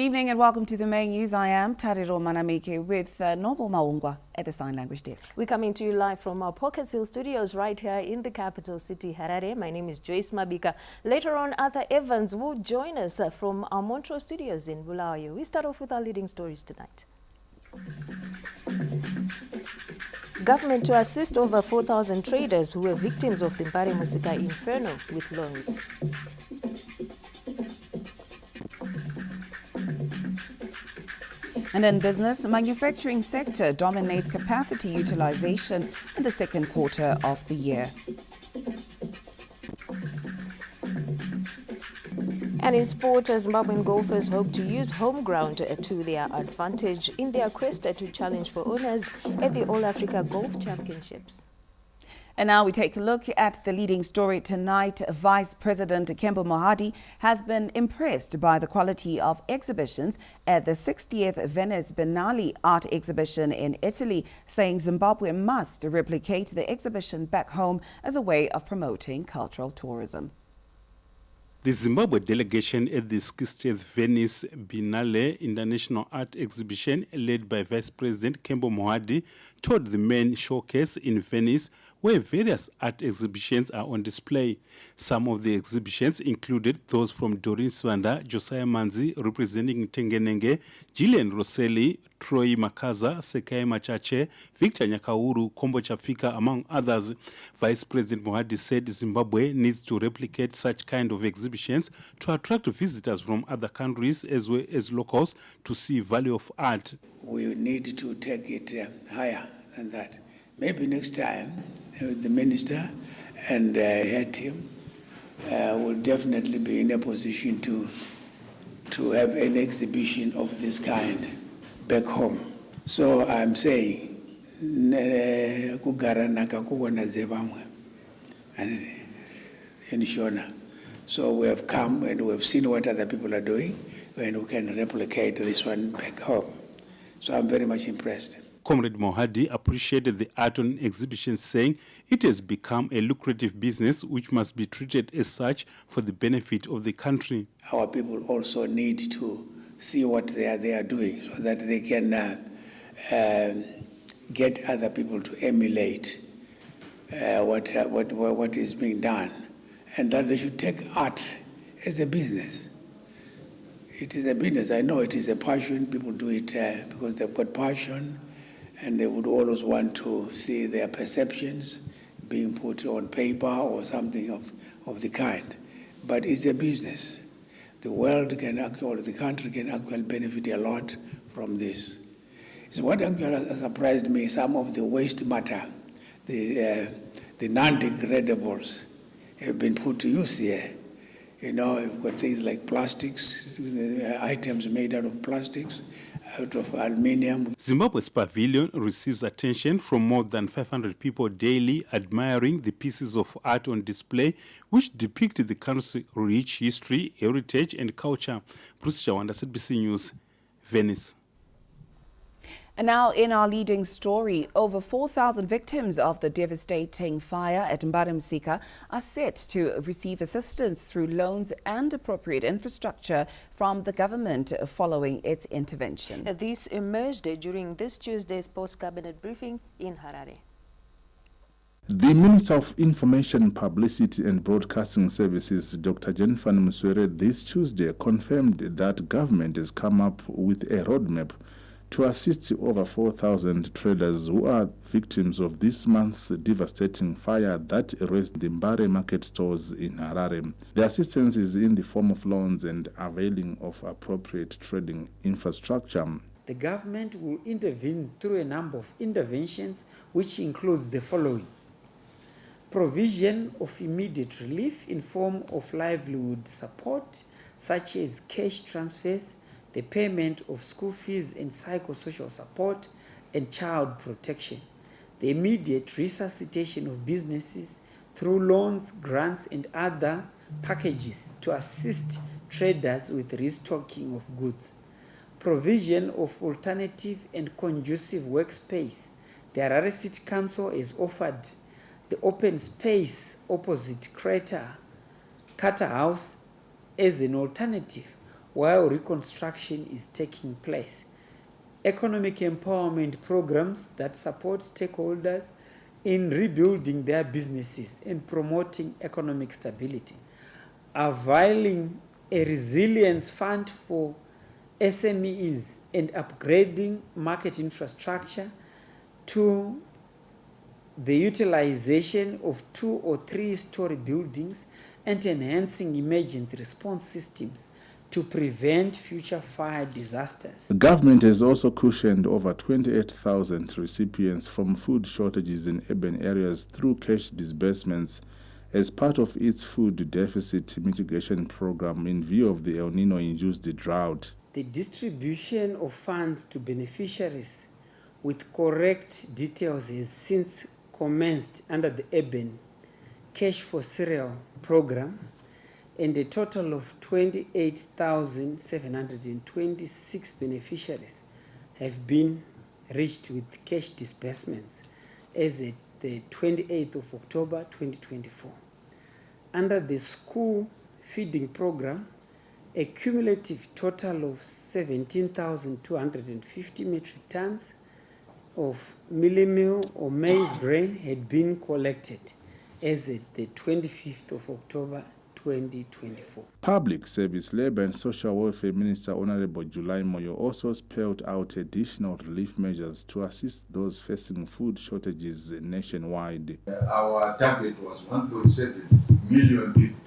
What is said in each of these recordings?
evening and welcome to the main news. I am Tariro Manamike with Noble Maungwa at the Sign Language Desk. We're coming to you live from our Pocket Hill studios right here in the capital city, Harare. My name is Joyce Mabika. Later on, Arthur Evans will join us from our Montreux studios in Bulawayo. We start off with our leading stories tonight. Government to assist over 4,000 traders who were victims of the Mbare Musika inferno with loans. And in business, manufacturing sector dominates capacity utilization in the second quarter of the year. And in sport, Zimbabwean golfers hope to use home ground to their advantage in their quest to challenge for honours at the All Africa Golf Championships. And now we take a look at the leading story tonight. Vice President Kembo Mohadi has been impressed by the quality of exhibitions at the 60th Venice Biennale art exhibition in Italy, saying Zimbabwe must replicate the exhibition back home as a way of promoting cultural tourism. The Zimbabwe delegation at the 60th Venice Biennale International Art Exhibition, led by Vice President Kembo Mohadi, toured the main showcase in Venice, where various art exhibitions are on display. Some of the exhibitions included those from Doreen Swanda, Josiah Manzi representing Tengenenge, Gillian Rosselli, Troy Makaza, Sekai Machache, Victor Nyakauru, Kombo Chafika, among others. Vice President Mohadi said Zimbabwe needs to replicate such kind of exhibitions to attract visitors from other countries as well as locals to see value of art. We need to take it higher than that. Maybe next time the minister and her team will definitely be in a position to have an exhibition of this kind back home. So I'm saying, so we have come and we have seen what other people are doing, and we can replicate this one back home. So I'm very much impressed. Comrade Mohadi appreciated the art on exhibition, saying it has become a lucrative business which must be treated as such for the benefit of the country. Our people also need to see what they are doing so that they can get other people to emulate what is being done, and that they should take art as a business. It is a business. I know it is a passion. People do it because they've got passion, and they would always want to see their perceptions being put on paper or something of the kind. But it's a business. The world can actually, the country can actually benefit a lot from this. So what actually surprised me, some of the waste matter, the non-degradables have been put to use here. You know, you've got things like plastics, items made out of plastics, out of aluminium. Zimbabwe's pavilion receives attention from more than 500 people daily admiring the pieces of art on display, which depict the country's rich history, heritage, and culture. Bruce Chawanda, SBC News, Venice. And now in our leading story, over 4,000 victims of the devastating fire at Mbare Musika are set to receive assistance through loans and appropriate infrastructure from the government following its intervention. This emerged during this Tuesday's post-cabinet briefing in Harare. The Minister of Information, Publicity and Broadcasting Services, Dr. Jennifer Muswere, this Tuesday confirmed that government has come up with a roadmap to assist over 4,000 traders who are victims of this month's devastating fire that erased the Mbare market stores in Harare. The assistance is in the form of loans and availing of appropriate trading infrastructure. The government will intervene through a number of interventions, which includes the following: provision of immediate relief in form of livelihood support, such as cash transfers, the payment of school fees and psychosocial support, and child protection, the immediate resuscitation of businesses through loans, grants, and other packages to assist traders with restocking of goods, provision of alternative and conducive workspace. The Harare City Council has offered the open space opposite Carter House as an alternative, while reconstruction is taking place. Economic empowerment programs that support stakeholders in rebuilding their businesses and promoting economic stability. Availing a resilience fund for SMEs and upgrading market infrastructure to the utilization of 2 or 3 story buildings and enhancing emergency response systems to prevent future fire disasters. The government has also cushioned over 28,000 recipients from food shortages in urban areas through cash disbursements as part of its food deficit mitigation program in view of the El Nino-induced drought. The distribution of funds to beneficiaries with correct details has since commenced under the Urban Cash for Cereal program, and a total of 28,726 beneficiaries have been reached with cash disbursements as at the 28th of October 2024. Under the school feeding program, a cumulative total of 17,250 metric tons of milli-meal or maize grain had been collected as at the 25th of October 2024. Public Service, Labour and Social Welfare Minister Honourable July Moyo also spelled out additional relief measures to assist those facing food shortages nationwide. Our target was 1.7 million people,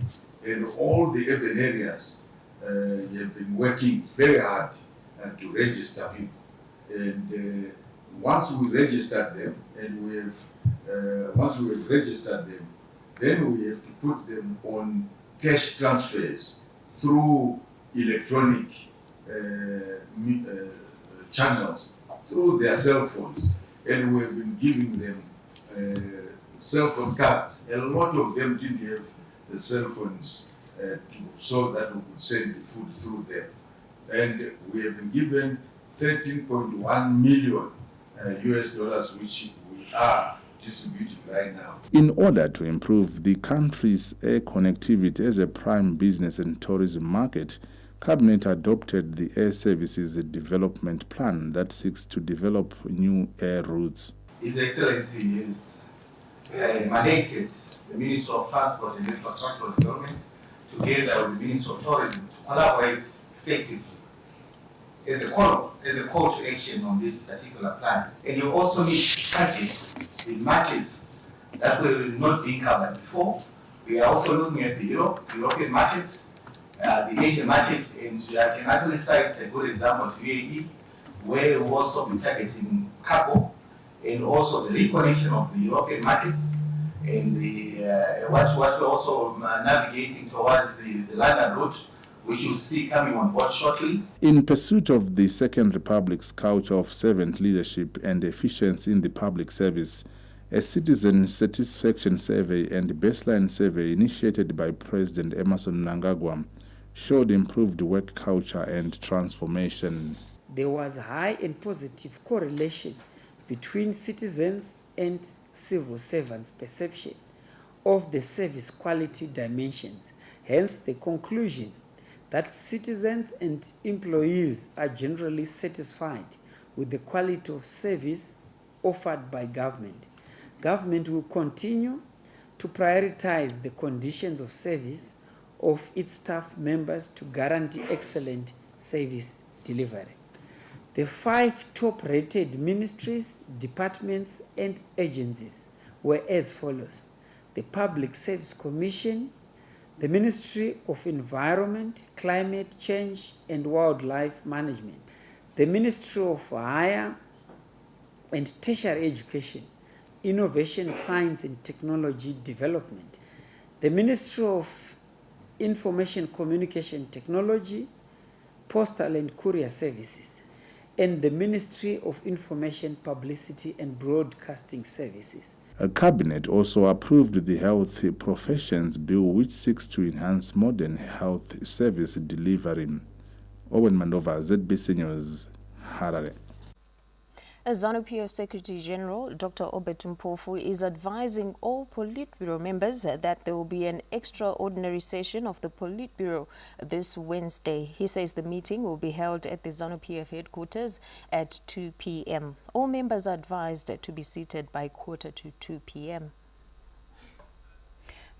and all the urban areas have been working very hard to register people. And once we registered them, and once we have registered them, then we have to put them on cash transfers through electronic channels, through their cell phones. And we have been giving them cell phone cards. A lot of them didn't have the cell phones so that we could send the food through them. And we have been given $13.1 million US dollars, which we are distributing right now. In order to improve the country's air connectivity as a prime business and tourism market, Cabinet adopted the Air Services Development Plan that seeks to develop new air routes. His Excellency has mandated the Minister of Transport and Infrastructural Development together with the Minister of Tourism to collaborate effectively as a call to action on this particular plan. And you also need to target the markets that were not being covered before. We are also looking at the European market, the Asian market, and I can actually cite a good example to UAE, where we also be targeting cargo, and also the reconnection of the European markets, and the what we're also navigating towards the London route, which you'll see coming on board shortly. In pursuit of the Second Republic's culture of servant leadership and efficiency in the public service, a citizen satisfaction survey and baseline survey initiated by President Emmerson Mnangagwa showed improved work culture and transformation. There was high and positive correlation between citizens and civil servants' perception of the service quality dimensions. Hence the conclusion that citizens and employees are generally satisfied with the quality of service offered by government. Government will continue to prioritize the conditions of service of its staff members to guarantee excellent service delivery. The 5 top-rated ministries, departments, and agencies were as follows: the Public Service Commission, the Ministry of Environment, Climate Change and Wildlife Management, the Ministry of Higher and Tertiary Education, Innovation, Science and Technology Development, the Ministry of Information Communication Technology, Postal and Courier Services, and the Ministry of Information, Publicity and Broadcasting Services. A cabinet also approved the Health Professions Bill, which seeks to enhance modern health service delivery. Owen Mandova, ZBC News, Harare. As ZANU-PF Secretary General Dr. Obet Mpofu is advising all Politburo members that there will be an extraordinary session of the Politburo this Wednesday. He says the meeting will be held at the ZANU-PF headquarters at 2 p.m. All members are advised to be seated by 1:45 p.m.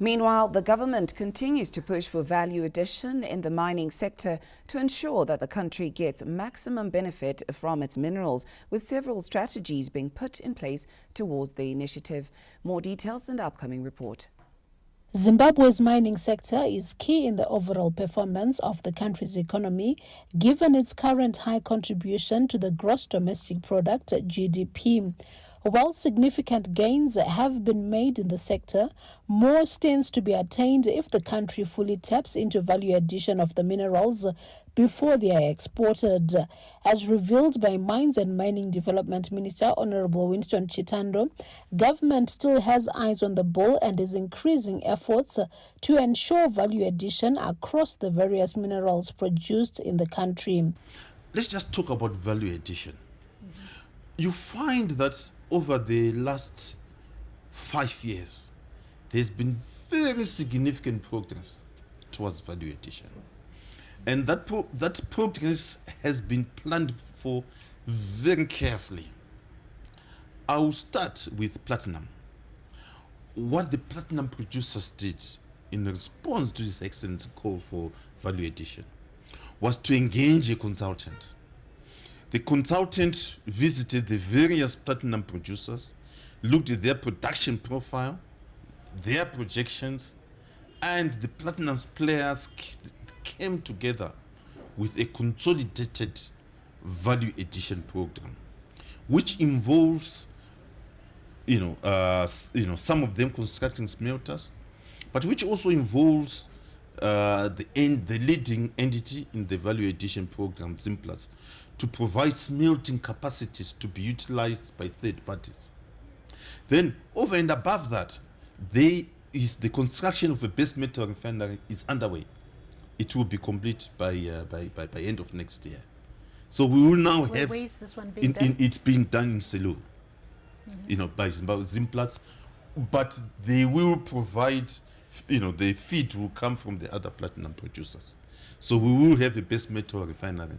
Meanwhile, the government continues to push for value addition in the mining sector to ensure that the country gets maximum benefit from its minerals, with several strategies being put in place towards the initiative. More details in the upcoming report. Zimbabwe's mining sector is key in the overall performance of the country's economy, given its current high contribution to the gross domestic product, GDP. While significant gains have been made in the sector, more stands to be attained if the country fully taps into value addition of the minerals before they are exported. As revealed by Mines and Mining Development Minister Honorable Winston Chitando, government still has eyes on the ball and is increasing efforts to ensure value addition across the various minerals produced in the country. Let's just talk about value addition. You find that over the last 5 years, there's been very significant progress towards value addition. And that progress has been planned for very carefully. I'll start with platinum. What the platinum producers did in response to this excellent call for value addition was to engage a consultant. The consultant visited the various platinum producers, looked at their production profile, their projections, and the platinum players came together with a consolidated value addition program, which involves, some of them constructing smelters, but which also involves the leading entity in the value addition program, Zimplus, to provide smelting capacities to be utilized by third parties. Then, over and above that, the construction of a base metal refinery is underway. It will be complete by end of next year. So we will now have. Where is this one being done? It's being done in Selu, by Zimplus, but they will provide. The feed will come from the other platinum producers. So we will have a base metal refinery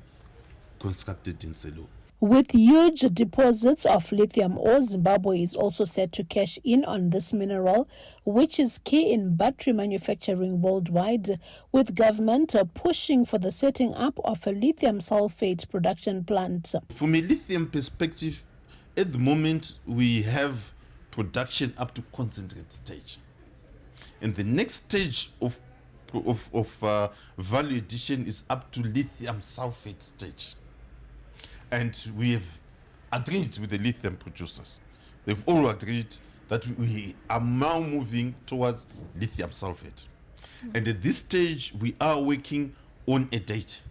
constructed in Selu. With huge deposits of lithium ore, Zimbabwe is also set to cash in on this mineral, which is key in battery manufacturing worldwide, with government pushing for the setting up of a lithium sulfate production plant. From a lithium perspective, at the moment we have production up to concentrate stage. And the next stage of value addition is up to lithium sulfate stage. And we have agreed with the lithium producers. They've all agreed that we are now moving towards lithium sulfate. And at this stage, we are working on a date,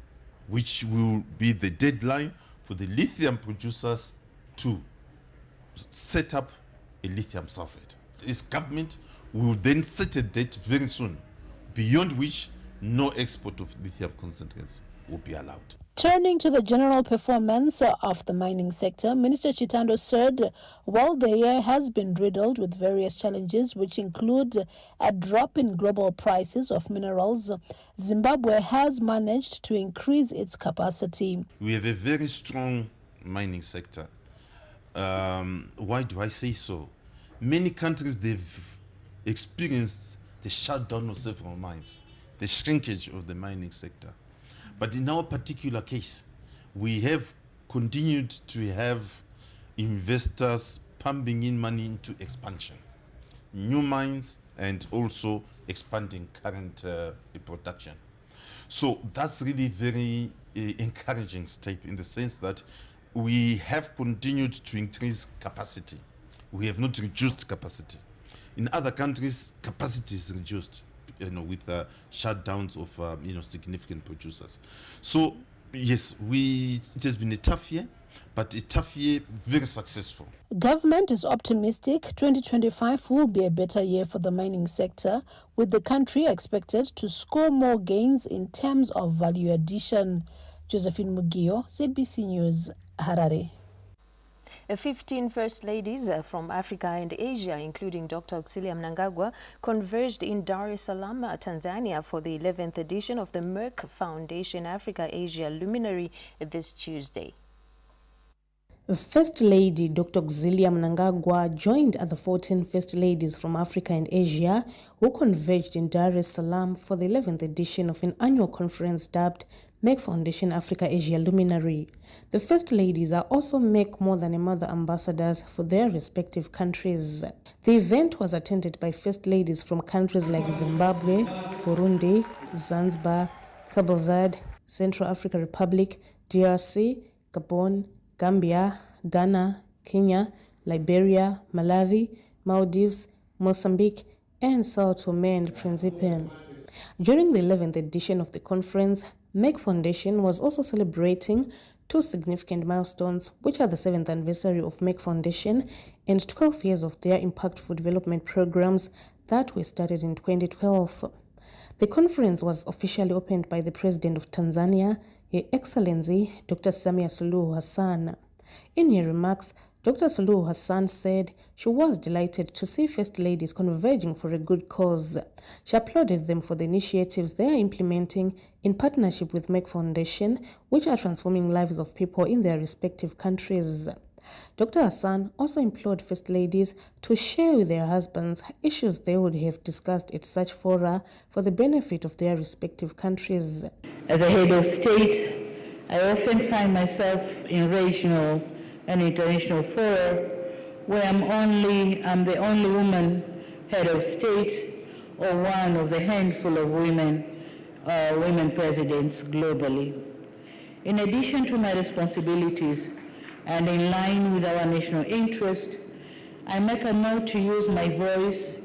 which will be the deadline for the lithium producers to set up a lithium sulfate. This government will then set a date very soon, beyond which no export of lithium concentrates will be allowed. Turning to the general performance of the mining sector, Minister Chitando said while the year has been riddled with various challenges, which include a drop in global prices of minerals, Zimbabwe has managed to increase its capacity. We have a very strong mining sector. Why do I say so? Many countries, they've experienced the shutdown of several mines, the shrinkage of the mining sector. But in our particular case, we have continued to have investors pumping in money into expansion, new mines, and also expanding current production. So that's really very encouraging step in the sense that we have continued to increase capacity. We have not reduced capacity. In other countries, capacity is reduced, with shutdowns of significant producers. So yes, it has been a tough year, but a tough year, very successful. Government is optimistic 2025 will be a better year for the mining sector, with the country expected to score more gains in terms of value addition. Josephine Mugio, ZBC News, Harare. 15 First Ladies from Africa and Asia, including Dr. Auxilia Mnangagwa, converged in Dar es Salaam, Tanzania for the 11th edition of the Merck Foundation Africa-Asia Luminary this Tuesday. First Lady Dr. Auxilia Mnangagwa joined other 14 First Ladies from Africa and Asia who converged in Dar es Salaam for the 11th edition of an annual conference dubbed Merck Foundation Africa-Asia Luminary. The First Ladies are also Merck More Than a Mother ambassadors for their respective countries. The event was attended by First Ladies from countries like Zimbabwe, Burundi, Zanzibar, Cabo Verde, Central African Republic, DRC, Gabon, Gambia, Ghana, Kenya, Liberia, Malawi, Maldives, Mozambique, and Sao Tome and Principe. During the 11th edition of the conference, Merck Foundation was also celebrating two significant milestones, which are the 7th anniversary of Merck Foundation and 12 years of their impactful development programs that were started in 2012. The conference was officially opened by the President of Tanzania, Her Excellency Dr. Samia Suluhu Hassan. In her remarks, Dr. Suluhu Hassan said she was delighted to see First Ladies converging for a good cause. She applauded them for the initiatives they are implementing in partnership with Merck Foundation, which are transforming lives of people in their respective countries. Dr. Hassan also implored First Ladies to share with their husbands issues they would have discussed at such fora for the benefit of their respective countries. As a head of state, I often find myself in regional and international fora where I'm the only woman head of state or one of the handful of women presidents globally. In addition to my responsibilities and in line with our national interest, I make a note to use my voice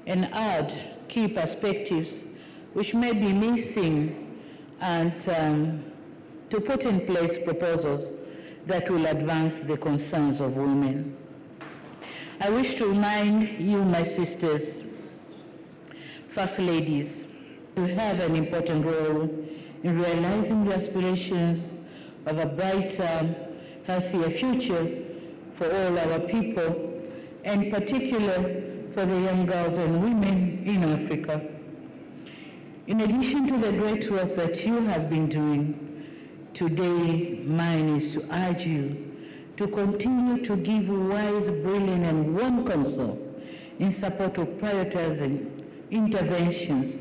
and add key perspectives which may be missing and to put in place proposals that will advance the concerns of women. I wish to remind you, my sisters, First Ladies, you have an important role in realizing the aspirations of a brighter, healthier future for all our people, and in particular for the young girls and women in Africa. In addition to the great work that you have been doing, today mine is to urge you to continue to give wise, brilliant, and warm counsel in support of prioritizing interventions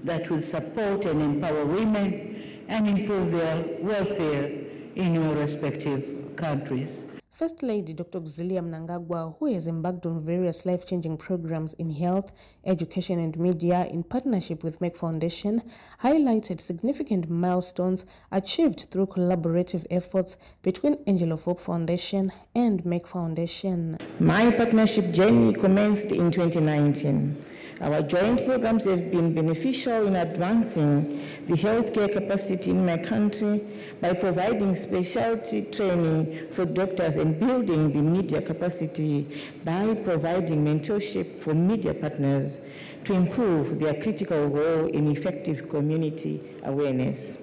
that will support and empower women and improve their welfare in your respective countries. First Lady Dr. Auxilia Mnangagwa, who has embarked on various life-changing programs in health, education and media in partnership with Merck Foundation, highlighted significant milestones achieved through collaborative efforts between Angel of Hope Foundation and Merck Foundation. My partnership journey commenced in 2019. Our joint programs have been beneficial in advancing the healthcare capacity in my country by providing specialty training for doctors and building the media capacity by providing mentorship for media partners to improve their critical role in effective community awareness.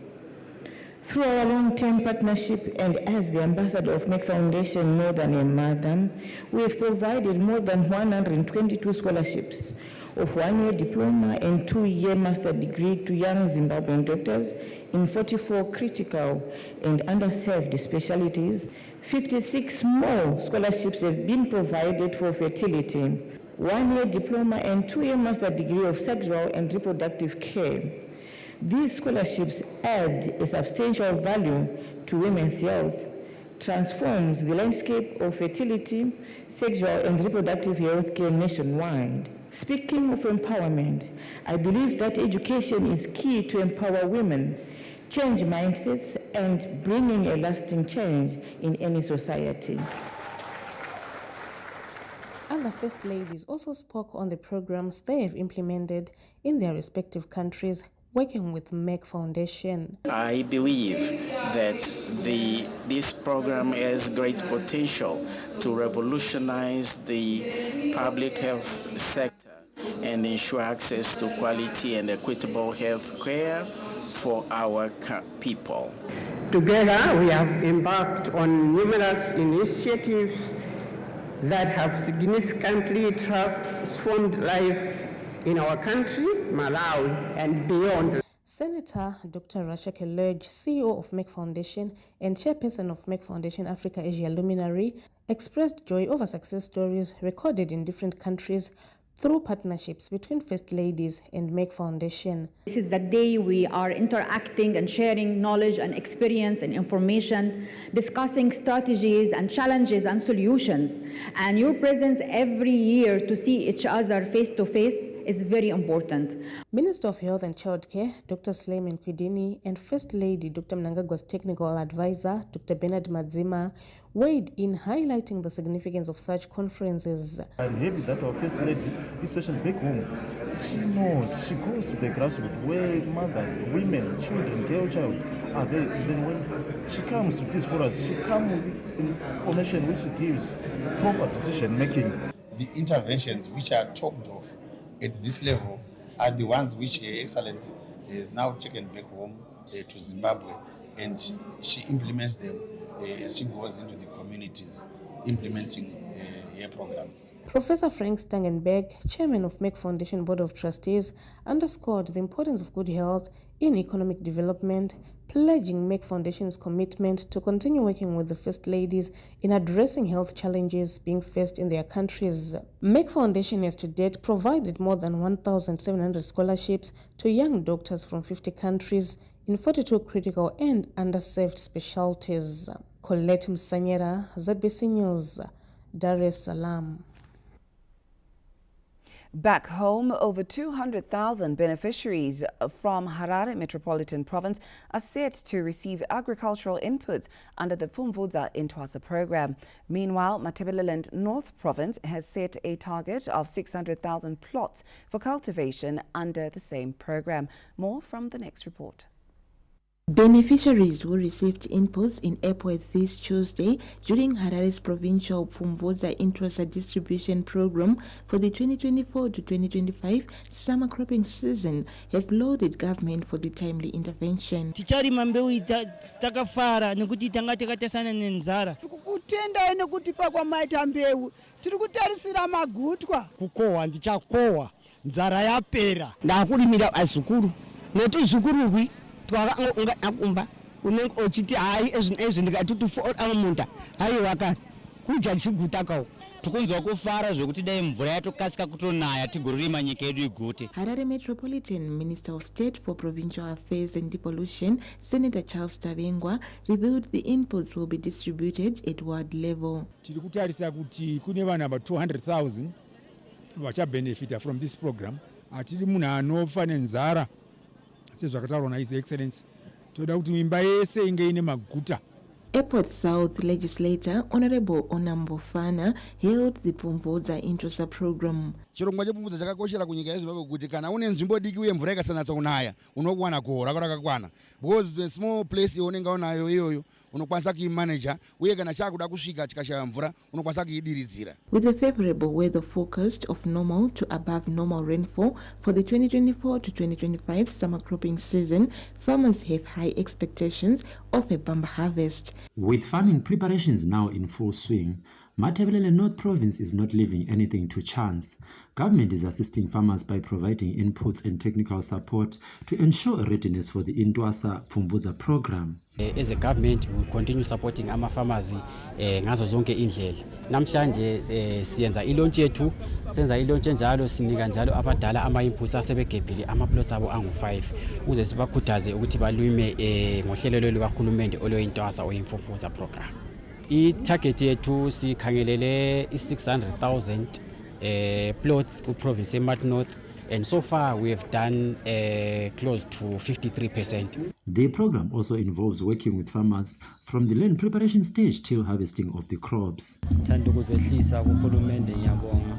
Through our long-term partnership and as the ambassador of Merck Foundation More Than a Mother, we have provided more than 122 scholarships of 1-year diploma and 2-year master degree to young Zimbabwean doctors in 44 critical and underserved specialties. 56 more scholarships have been provided for fertility, 1-year diploma and 2-year master degree of sexual and reproductive care. These scholarships add a substantial value to women's health, transforms the landscape of fertility, sexual and reproductive health care nationwide. Speaking of empowerment, I believe that education is key to empower women, change mindsets, and bringing a lasting change in any society. Other First Ladies also spoke on the programs they have implemented in their respective countries working with Merck Foundation. I believe that this program has great potential to revolutionize the public health sector and ensure access to quality and equitable health care for our people. Together, we have embarked on numerous initiatives that have significantly transformed lives in our country, Malawi, and beyond. Senator Dr. Rasha Kelej, CEO of MEC Foundation and chairperson of MEC Foundation Africa Asia Luminary, expressed joy over success stories recorded in different countries through partnerships between First Ladies and MEC Foundation. This is the day we are interacting and sharing knowledge and experience and information, discussing strategies and challenges and solutions. And your presence every year to see each other face to face is very important. Minister of Health and Childcare, Dr. Suleiman Kwidini, and First Lady, Dr. Mnangagwa's technical advisor, Dr. Bernard Madzima, weighed in highlighting the significance of such conferences. I'm happy that our First Lady, especially back home, she knows, she goes to the grassroots where mothers, women, children, girl child are there. Then when she comes to these forums, she comes with information which gives proper decision making. The interventions which are talked of at this level are the ones which Her Excellency has now taken back home to Zimbabwe, and she implements them as she goes into the communities implementing her programs. Professor Frank Stangenberg, chairman of MEC Foundation Board of Trustees, underscored the importance of good health in economic development, pledging MEC Foundation's commitment to continue working with the First Ladies in addressing health challenges being faced in their countries. MEC Foundation has to date provided more than 1,700 scholarships to young doctors from 50 countries in 42 critical and underserved specialties. Colette Msanyera, ZBC News, Dar es Salaam. Back home, over 200,000 beneficiaries from Harare Metropolitan Province are set to receive agricultural inputs under the Pfumvudza Intwasa program. Meanwhile, Matabeleland North Province has set a target of 600,000 plots for cultivation under the same program. More from the next report. Beneficiaries who received inputs in Epworth this Tuesday during Harare's provincial Pfumvudza Intwasa distribution program for the 2024 to 2025 summer cropping season have lauded government for the timely intervention. Ticharima mbeu takafara nekuti tanga takatesana nenzara. Kutenda nekuti pakwa maita mbeu tiri kutarisira magutwa. Kukohwa ndichakohwa nzara yapera. Ndakulimira azukuru netuzukuru twakakumba unenge ochiti hayi ezvinezvi ndikatuti for amunda hayi wakati kuja chigutakawo tikunzwa kufara zvekuti dai mvura yatokasika kutonaya tigorima nyika yedu igute. Harare Metropolitan Minister of State for Provincial Affairs and Devolution, Senator Charles Tavengwa, revealed the inputs will be distributed at ward level. Tiri kutarisa kuti kune vanhu about 200,000 vachabenefita from this program. Atiri munhu anofa nenzara sezvakataurwa naHis Excellency. Toda kuti imba yese inge ine maguta. Epworth South legislator Honorable Onambofana hailed the Pfumvudza Intwasa program. Chirongwa chepfumvudza chakakoshera kunyika yeZimbabwe kuti kana une nzvimbo diki uye mvura ikasanatsa kunaya unokuwana kohora rakakwana, because the small place unenge unayo iyoyo unokwanisa kuimanager uye kana chakuda kusvika chikashaya mvura unokwanisa kuidiridzira. With a favorable weather forecast of normal to above normal rainfall for the 2024 to 2025 summer cropping season, farmers have high expectations of a bumper harvest. With farming preparations now in full swing, Matabeleland North Province is not leaving anything to chance. Government is assisting farmers by providing inputs and technical support to ensure readiness for the Intwasa Pfumvudza program. As a government, we will continue supporting our farmers ngazo zonke indlela. Namhlanje siyenza ilaunch yethu, senza ilaunch njalo sinika njalo abadala ama-inputs asebegebhile ama-plots abo angu-5 ukuze sibakhuthaze ukuthi balime ngohlelo lukahulumende oluyintwasa oyimfumvudza program. I-target yethu sikhangelele i-600,000 plots ku-province eMat North, and so far we have done close to 53%. The program also involves working with farmers from the land preparation stage till harvesting of the crops. Thanda ukuzehlisa kuhulumende ngiyabonga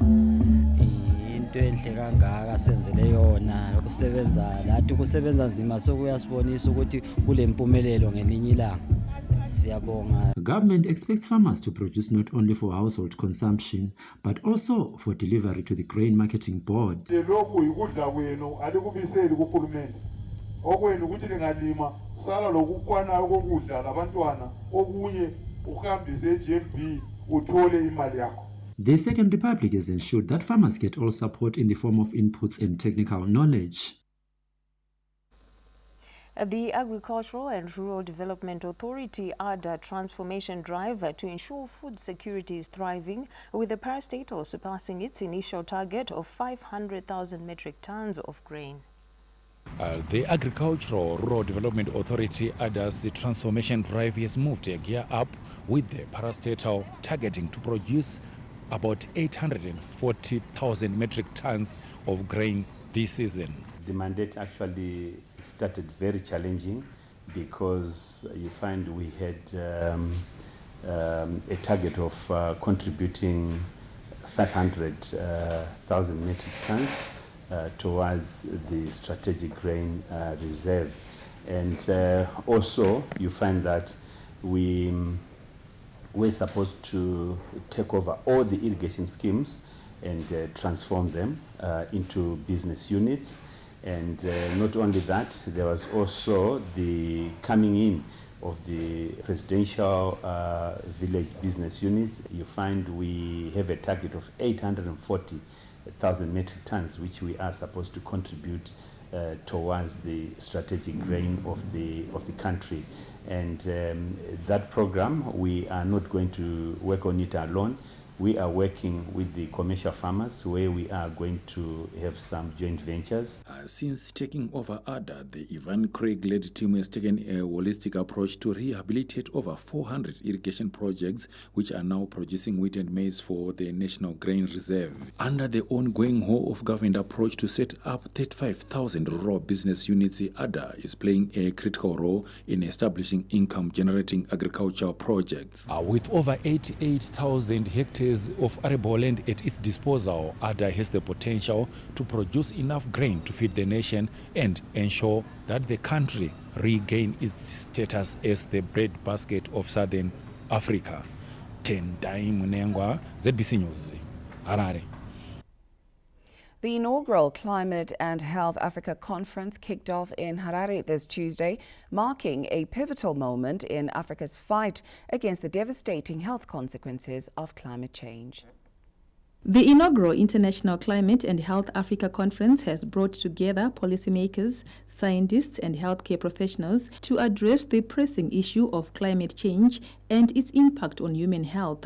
into enhle kangaka senzele yona ukusebenza lathi kusebenza nzima sokuyasibonisa ukuthi kulempumelelo ngelinye ilanga. Government expects farmers to produce not only for household consumption, but also for delivery to the Grain Marketing Board. The Second Republic has ensured that farmers get all support in the form of inputs and technical knowledge. The Agricultural and Rural Development Authority had a transformation drive to ensure food security is thriving, with the parastatal surpassing its initial target of 500,000 metric tons of grain. The Agricultural Rural Development Authority ADA's the transformation drive has moved a gear up, with the parastatal targeting to produce about 840,000 metric tons of grain this season. The mandate actually started very challenging because you find we had a target of contributing 500,000 metric tons towards the strategic grain reserve. And also you find that we're supposed to take over all the irrigation schemes and transform them into business units. And not only that, there was also the coming in of the residential village business units. You find we have a target of 840,000 metric tons, which we are supposed to contribute towards the strategic grain of the country. And that program, we are not going to work on it alone. We are working with the commercial farmers, where we are going to have some joint ventures. Since taking over ADA, the Ivan Craig-led team has taken a holistic approach to rehabilitate over 400 irrigation projects, which are now producing wheat and maize for the National Grain Reserve. Under the ongoing whole-of-government approach to set up 35,000 rural business units, ADA is playing a critical role in establishing income-generating agricultural projects. With over 88,000 hectares of arable land at its disposal, ADA has the potential to produce enough grain to feed the nation and ensure that the country regain its status as the breadbasket of Southern Africa. Tendai Munengwa, ZBC News, Harare. The inaugural Climate and Health Africa Conference kicked off in Harare this Tuesday, marking a pivotal moment in Africa's fight against the devastating health consequences of climate change. The inaugural International Climate and Health Africa Conference has brought together policymakers, scientists and healthcare professionals to address the pressing issue of climate change and its impact on human health.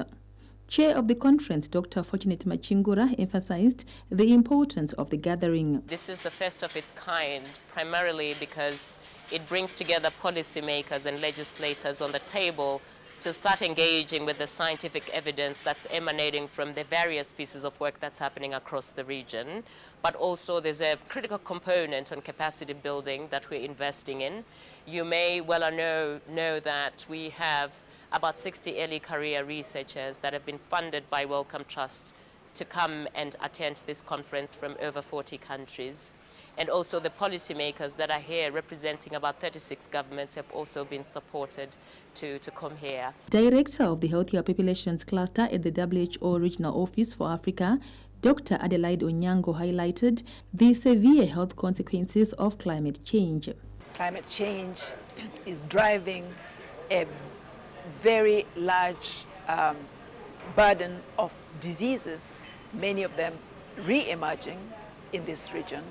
Chair of the conference, Dr. Fortunate Machingura, emphasized the importance of the gathering. This is the first of its kind, primarily because it brings together policymakers and legislators on the table to start engaging with the scientific evidence that's emanating from the various pieces of work that's happening across the region. But also there's a critical component on capacity building that we're investing in. You may well know that we have about 60 early career researchers that have been funded by Wellcome Trust to come and attend this conference from over 40 countries. And also the policymakers that are here representing about 36 governments have also been supported to come here. Director of the Healthier Populations Cluster at the WHO Regional Office for Africa, Dr. Adelaide Onyango, highlighted the severe health consequences of climate change. Climate change is driving a very large burden of diseases, many of them re-emerging in this region.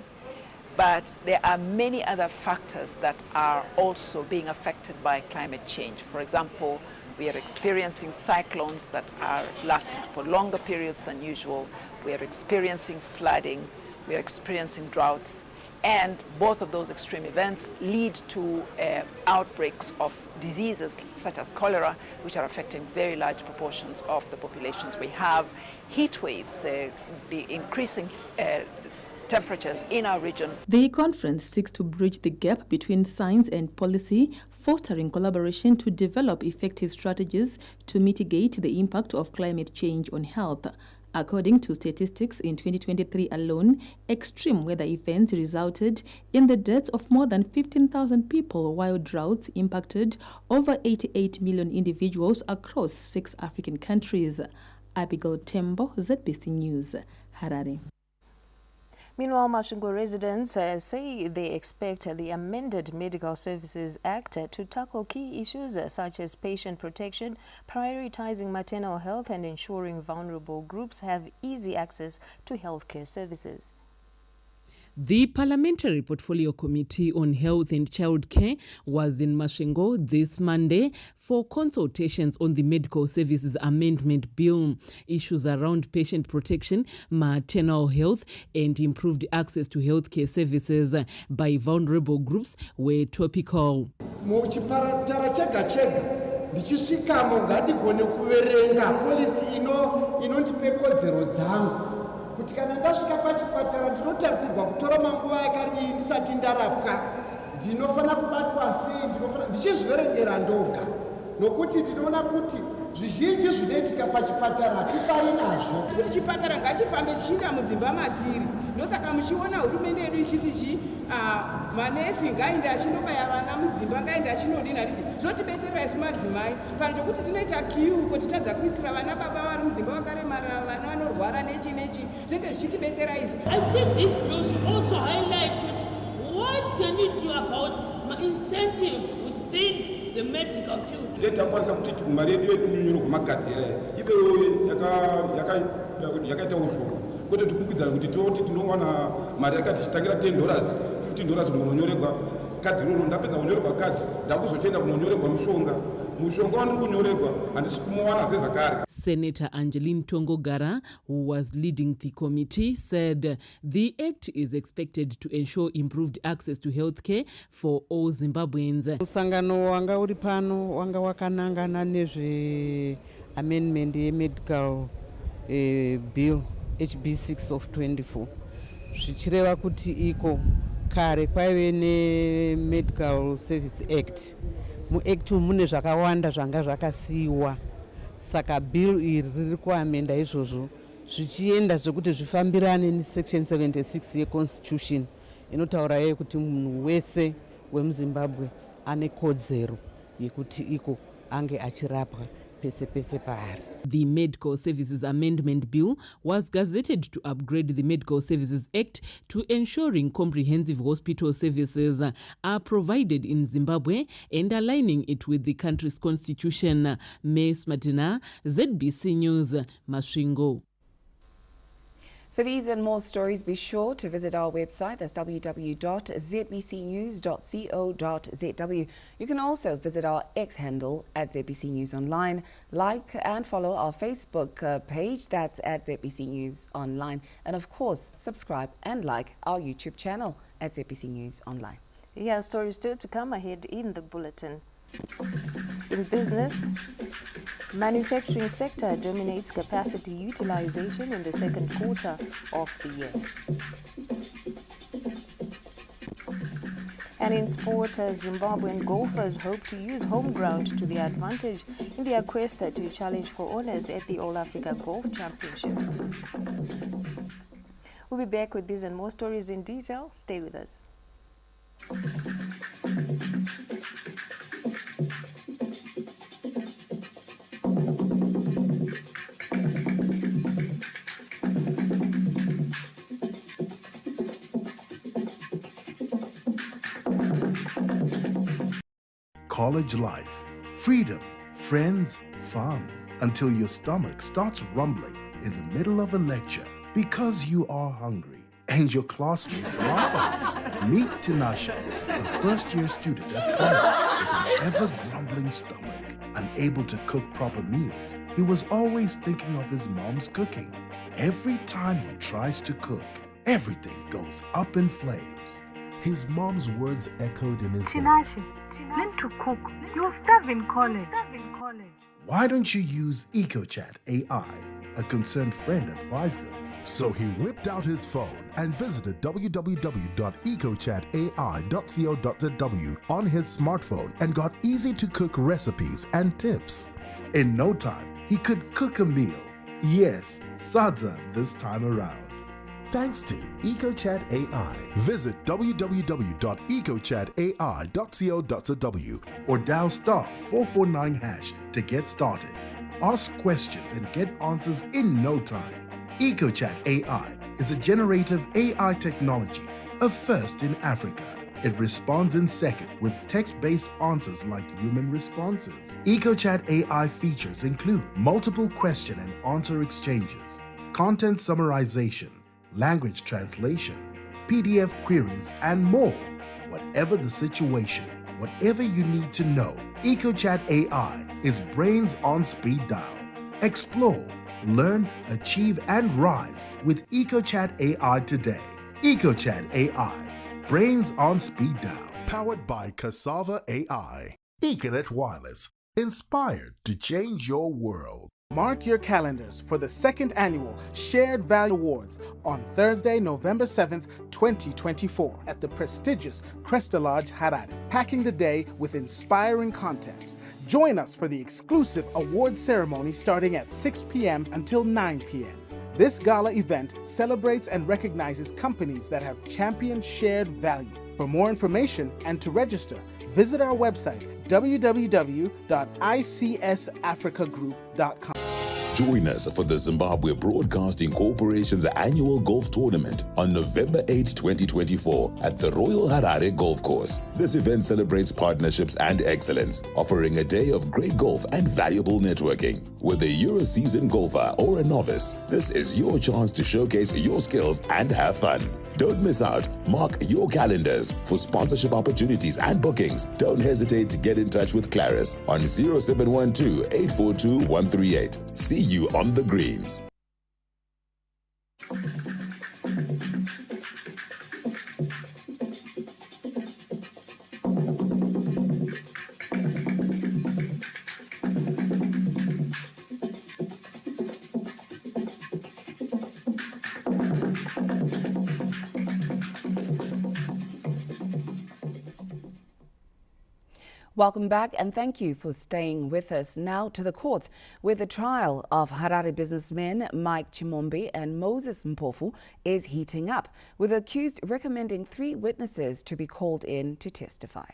But there are many other factors that are also being affected by climate change. For example, we are experiencing cyclones that are lasting for longer periods than usual. We are experiencing flooding. We are experiencing droughts. And both of those extreme events lead to outbreaks of diseases such as cholera, which are affecting very large proportions of the populations. We have heat waves, the increasing temperatures in our region. The conference seeks to bridge the gap between science and policy, fostering collaboration to develop effective strategies to mitigate the impact of climate change on health. According to statistics, in 2023 alone, extreme weather events resulted in the deaths of more than 15,000 people, while droughts impacted over 88 million individuals across 6 African countries. Abigail Tembo, ZBC News, Harare. Meanwhile, Masvingo residents say they expect the amended Medical Services Act to tackle key issues such as patient protection, prioritizing maternal health and ensuring vulnerable groups have easy access to healthcare services. The Parliamentary Portfolio Committee on Health and Childcare was in Masvingo this Monday for consultations on the Medical Services Amendment Bill. Issues around patient protection, maternal health, and improved access to healthcare services by vulnerable groups were topical. Muchipatara chega chega ndichisvikamo ngatigone kuverenga polisi inondipe kodzero dzangu kuti kana ndasvika pachipatara ndinotarisirwa kutora manguva yakadii ndisati ndarapwa, ndinofana kubatwa sei, ndichizviverengera ndoga, nokuti tinoona kuti zvizhinji zvinoitika pachipatara hatifari nazvo. Kuti chipatara ngachifambe chichiinda mudzimba matiri, ndosaka muchiona hurumende yedu ichiti manesi ngaende achinobaya vana mudzimba, ngaende achinodina, zvinotibetsera isu madzimai pano chokuti tinoita kiu kuti tadza kuitira vana baba vari mudzimba vakaremara, vana vanorwara nechi zvinenge zvichitibetsera isu. I think this bill should also highlight what can we do about incentive within the medical field. Ndakwanisa kuti mari yedu yetinonyoro kumakati ive yakaita ushoma kuti tikukwidza kuti toti tinowana mari yakati chitangira $10 $15 munonyoregwa kadhi roro, ndapedza kunyoregwa kadhi ndakuzochenda kunonyoregwa mushonga wandiri kunyoregwa handisi kumuwana sezvakare. Senator Angeline Tongogara, who was leading the committee, said the act is expected to ensure improved access to healthcare for all Zimbabweans. Usangano wanga uri pano wanga wakanangana nezve amendment medical bill HB6 of 24. Zvichireva kuti iko kare kwaive ne Medical Service Act. Mu act mune zvakawanda zvanga zvakasiyiwa. Saka bill iri riri kuamenda izvozvo zvichienda zvekuti zvifambirane nesection 76 yeconstitution inotaura yeye kuti munhu wese wemuZimbabwe ane kodzero yekuti iko ange achirapwa pese pese paari. The Medical Services Amendment Bill was gazetted to upgrade the Medical Services Act to ensuring comprehensive hospital services are provided in Zimbabwe and aligning it with the country's constitution. Mace Martina, ZBC News, Masvingo. For these and more stories, be sure to visit our website. That's www.zbcnews.co.zw. You can also visit our X handle at ZBC News Online. Like and follow our Facebook page. That's at ZBC News Online. And of course, subscribe and like our YouTube channel at ZBC News Online. Yeah, stories still to come ahead in the bulletin. In business, manufacturing sector dominates capacity utilization in the second quarter of the year. And in sport, Zimbabwean golfers hope to use home ground to their advantage in their quest to challenge for honours at the All Africa Golf Championships. We'll be back with these and more stories in detail. Stay with us. College life, freedom, friends, fun, until your stomach starts rumbling in the middle of a lecture because you are hungry and your classmates laugh. Meet Tinashe, a first-year student at college with an ever-grumbling stomach, unable to cook proper meals. He was always thinking of his mom's cooking. Every time he tries to cook, everything goes up in flames. His mom's words echoed in his head. Tinashe, learn to cook. You'll starve in college. Why don't you use EcoChat AI? A concerned friend advised him. So he whipped out his phone and visited www.ecochatai.co.zw on his smartphone and got easy-to-cook recipes and tips. In no time, he could cook a meal. Yes, sadza this time around. Thanks to EcoChat AI. Visit www.ecochatai.co.zw or dial *449# to get started. Ask questions and get answers in no time. EcoChat AI is a generative AI technology, a first in Africa. It responds in second with text-based answers like human responses. EcoChat AI features include multiple question and answer exchanges, content summarization, language translation, PDF queries, and more. Whatever the situation, whatever you need to know, EcoChat AI is brains on speed dial. Explore, learn, achieve, and rise with EcoChat AI today. EcoChat AI, brains on speed dial. Powered by Cassava AI. Econet Wireless, inspired to change your world. Mark your calendars for the second annual Shared Value Awards on Thursday, November 7th, 2024 at the prestigious Cresta Lodge, Harare, packing the day with inspiring content. Join us for the exclusive award ceremony starting at 6 p.m. until 9 p.m. This gala event celebrates and recognizes companies that have championed shared value. For more information and to register, visit our website www.icsafricagroup.com. Join us for the Zimbabwe Broadcasting Corporation's annual golf tournament on November 8, 2024 at the Royal Harare Golf Course. This event celebrates partnerships and excellence, offering a day of great golf and valuable networking. Whether you're a seasoned golfer or a novice, this is your chance to showcase your skills and have fun. Don't miss out. Mark your calendars. For sponsorship opportunities and bookings, don't hesitate to get in touch with Claris on 0712-842-138. See you on the greens. Welcome back and thank you for staying with us. Now to the courts, where the trial of Harare businessmen Mike Chimombe and Moses Mpofu is heating up, with the accused recommending 3 witnesses to be called in to testify.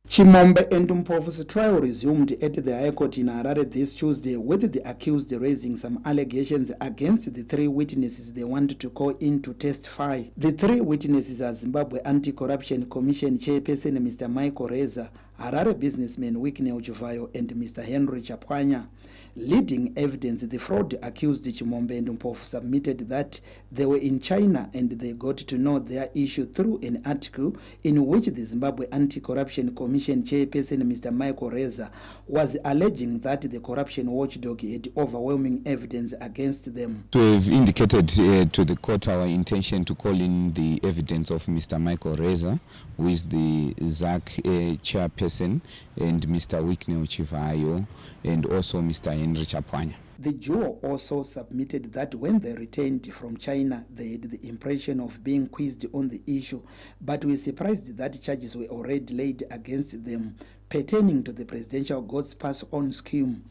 Chimombe and Mpofu's trial resumed at the High Court in Harare this Tuesday, with the accused raising some allegations against the 3 witnesses they wanted to call in to testify. The 3 witnesses are Zimbabwe Anti-Corruption Commission Chairperson Mr. Michael Reza, Harare businessman Wicknell Chivayo, and Mr. Henry Chapwanya. Leading evidence, the fraud accused Chimombe and Mpofu submitted that they were in China and they got to know their issue through an article in which the Zimbabwe Anti-Corruption Commission Chairperson Mr. Michael Reza was alleging that the corruption watchdog had overwhelming evidence against them. We have indicated to the court our intention to call in the evidence of Mr. Michael Reza, who is the ZAC chairperson, and Mr. Wicknell Chivayo, and also Mr. Henry Chapwanya. The duo also submitted that when they returned from China, they had the impression of being quizzed on the issue, but were surprised that charges were already laid against them pertaining to the presidential God's Pass-On scheme.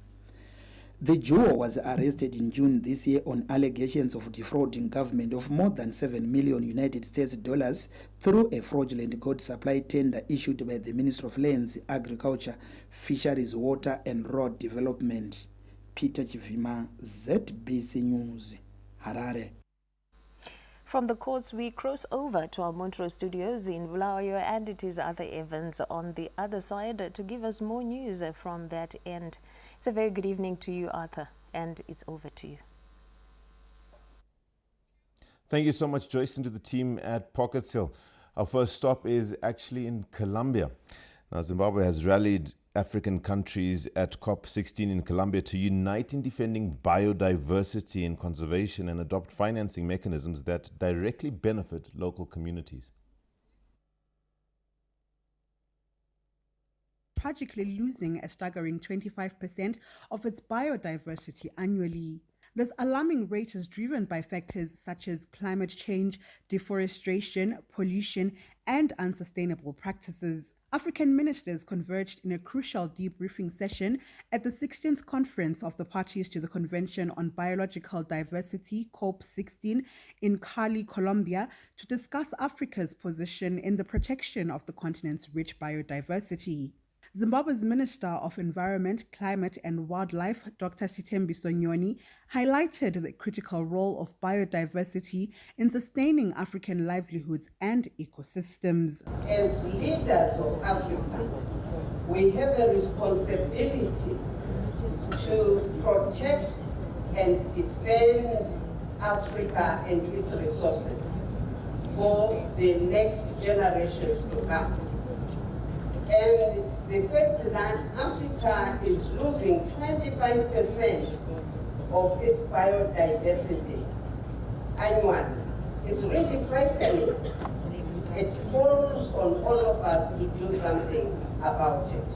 The duo was arrested in June this year on allegations of defrauding government of more than $7 million United States through a fraudulent gold supply tender issued by the Ministry of Lands, Agriculture, Fisheries, Water and Road Development. Peter Chivima, ZBC News, Harare. From the courts, we cross over to our Montreux studios in Bulawayo, and it is Arthur Evans on the other side to give us more news from that end. It's a very good evening to you, Arthur, and it's over to you. Thank you so much, Joyce, and to the team at Pockets Hill. Our first stop is actually in Colombia. Now, Zimbabwe has rallied African countries at COP16 in Colombia to unite in defending biodiversity and conservation and adopt financing mechanisms that directly benefit local communities. Tragically losing a staggering 25% of its biodiversity annually. This alarming rate is driven by factors such as climate change, deforestation, pollution, and unsustainable practices. African ministers converged in a crucial debriefing session at the 16th conference of the parties to the Convention on Biological Diversity, COP16, in Cali, Colombia, to discuss Africa's position in the protection of the continent's rich biodiversity. Zimbabwe's Minister of Environment, Climate and Wildlife, Dr. Sitembiso Nyoni, highlighted the critical role of biodiversity in sustaining African livelihoods and ecosystems. As leaders of Africa, we have a responsibility to protect and defend Africa and its resources for the next generations to come. And the fact that Africa is losing 25% of its biodiversity annually is really frightening. It calls on all of us to do something about it.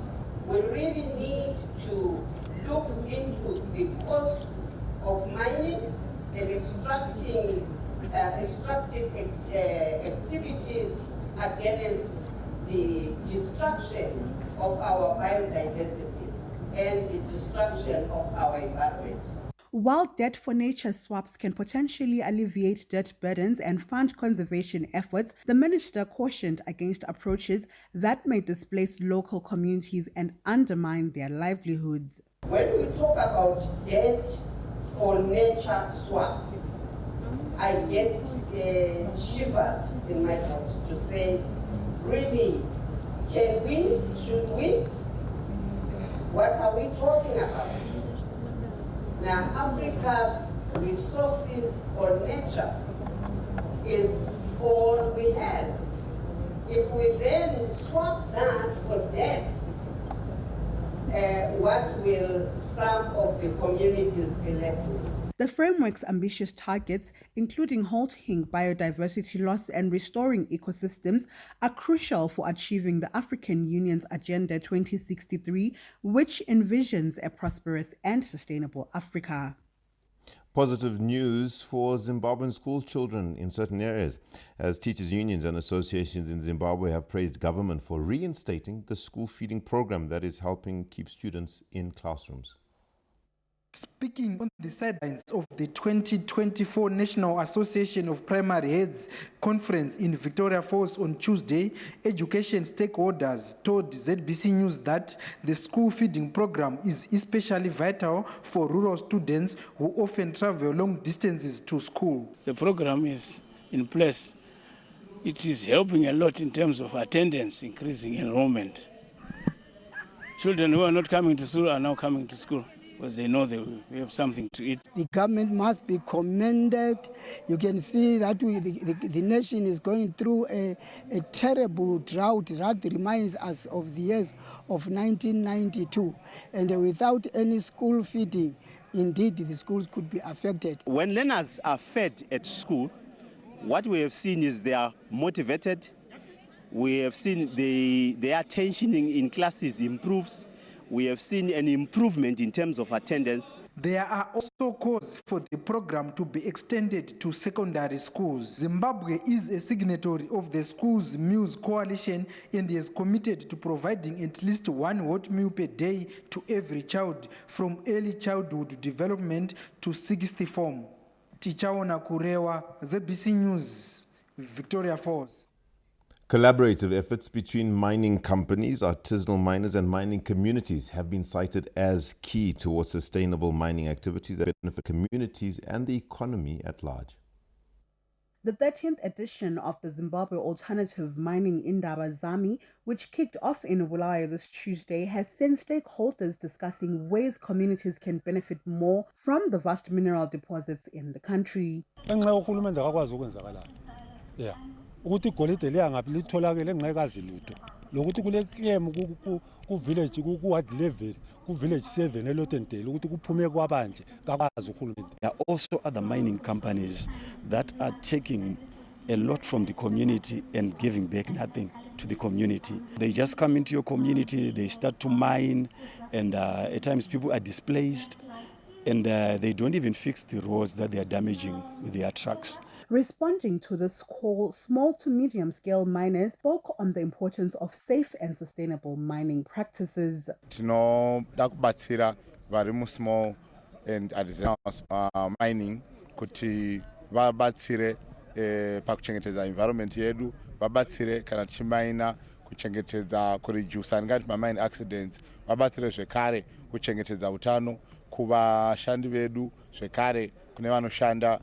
We really need to look into the cost of mining and extractive activities against the destruction of our biodiversity and the destruction of our environment. While debt for nature swaps can potentially alleviate debt burdens and fund conservation efforts, the minister cautioned against approaches that may displace local communities and undermine their livelihoods. When we talk about debt for nature swap, I get shivers in my throat to say, really, can we, should we? What are we talking about? Now, Africa's resources or nature is all we have. If we then swap that for debt, what will some of the communities be left with? The framework's ambitious targets, including halting biodiversity loss and restoring ecosystems, are crucial for achieving the African Union's Agenda 2063, which envisions a prosperous and sustainable Africa. Positive news for Zimbabwean school children in certain areas, as teachers' unions and associations in Zimbabwe have praised government for reinstating the school feeding program that is helping keep students in classrooms. Speaking on the sidelines of the 2024 National Association of Primary Heads Conference in Victoria Falls on Tuesday, education stakeholders told ZBC News that the school feeding program is especially vital for rural students who often travel long distances to school. The program is in place. It is helping a lot in terms of attendance, increasing enrollment. Children who are not coming to school are now coming to school, because they know they have something to eat. The government must be commended. You can see that the nation is going through a terrible drought that reminds us of the years of 1992. And without any school feeding, indeed the schools could be affected. When learners are fed at school, what we have seen is they are motivated. We have seen their attention in classes improves. We have seen an improvement in terms of attendance. There are also calls for the program to be extended to secondary schools. Zimbabwe is a signatory of the Schools Meals Coalition and is committed to providing at least one hot meal per day to every child, from early childhood development to sixth form. Tichaona Kurewa, ZBC News, Victoria Falls. Collaborative efforts between mining companies, artisanal miners and mining communities have been cited as key towards sustainable mining activities that benefit communities and the economy at large. The 13th edition of the Zimbabwe Alternative Mining Indaba Zami, which kicked off in Bulawayo this Tuesday, has seen stakeholders discussing ways communities can benefit more from the vast mineral deposits in the country. Ukuthi igolide liyangaphi litholakele ngeke lutho lokuthi kule claim ku village ku ward level ku village 7 elotendele ukuthi kuphume kwabanje kakwazi uhulumende. There are also other mining companies that are taking a lot from the community and giving back nothing to the community. They just come into your community, they start to mine, and at times people are displaced, and they don't even fix the roads that they are damaging with their trucks. Responding to this call, small to medium-scale miners spoke on the importance of safe and sustainable mining practices. Very small and artisanal mining kuti vabatsire pakuchengetedza environment yedu, vabatsire kana tichimaina kuchengetedza kureduce angati mamining accidents, vabatsire zvekare kuchengetedza utano kuvashandi vedu, zvekare kune vanoshanda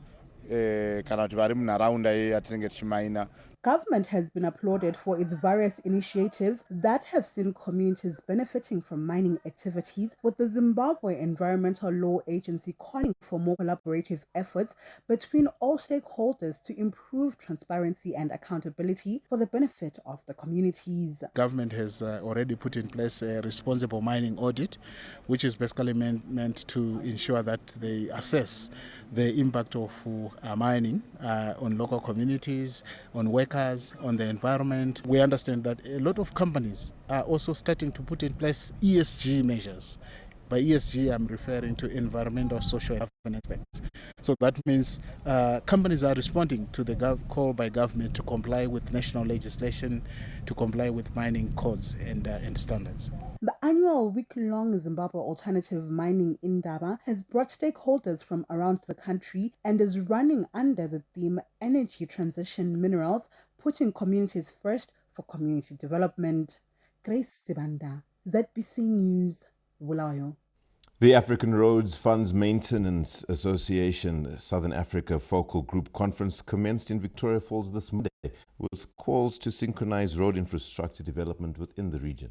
kana kuti vari munharaunda yatinenge tichimaina. Government has been applauded for its various initiatives that have seen communities benefiting from mining activities, with the Zimbabwe Environmental Law Agency calling for more collaborative efforts between all stakeholders to improve transparency and accountability for the benefit of the communities. Government has already put in place a responsible mining audit, which is basically meant to ensure that they assess the impact of mining on local communities, on workers, on the environment. We understand that a lot of companies are also starting to put in place ESG measures. By ESG, I'm referring to environmental, social, and governance aspects. So that means companies are responding to the call by government to comply with national legislation, to comply with mining codes and standards. The annual week-long Zimbabwe Alternative Mining Indaba has brought stakeholders from around the country and is running under the theme Energy Transition Minerals, putting communities first for community development. Grace Sibanda, ZBC News, Bulawayo. The African Roads Funds Maintenance Association Southern Africa Focal Group Conference commenced in Victoria Falls this Monday with calls to synchronize road infrastructure development within the region.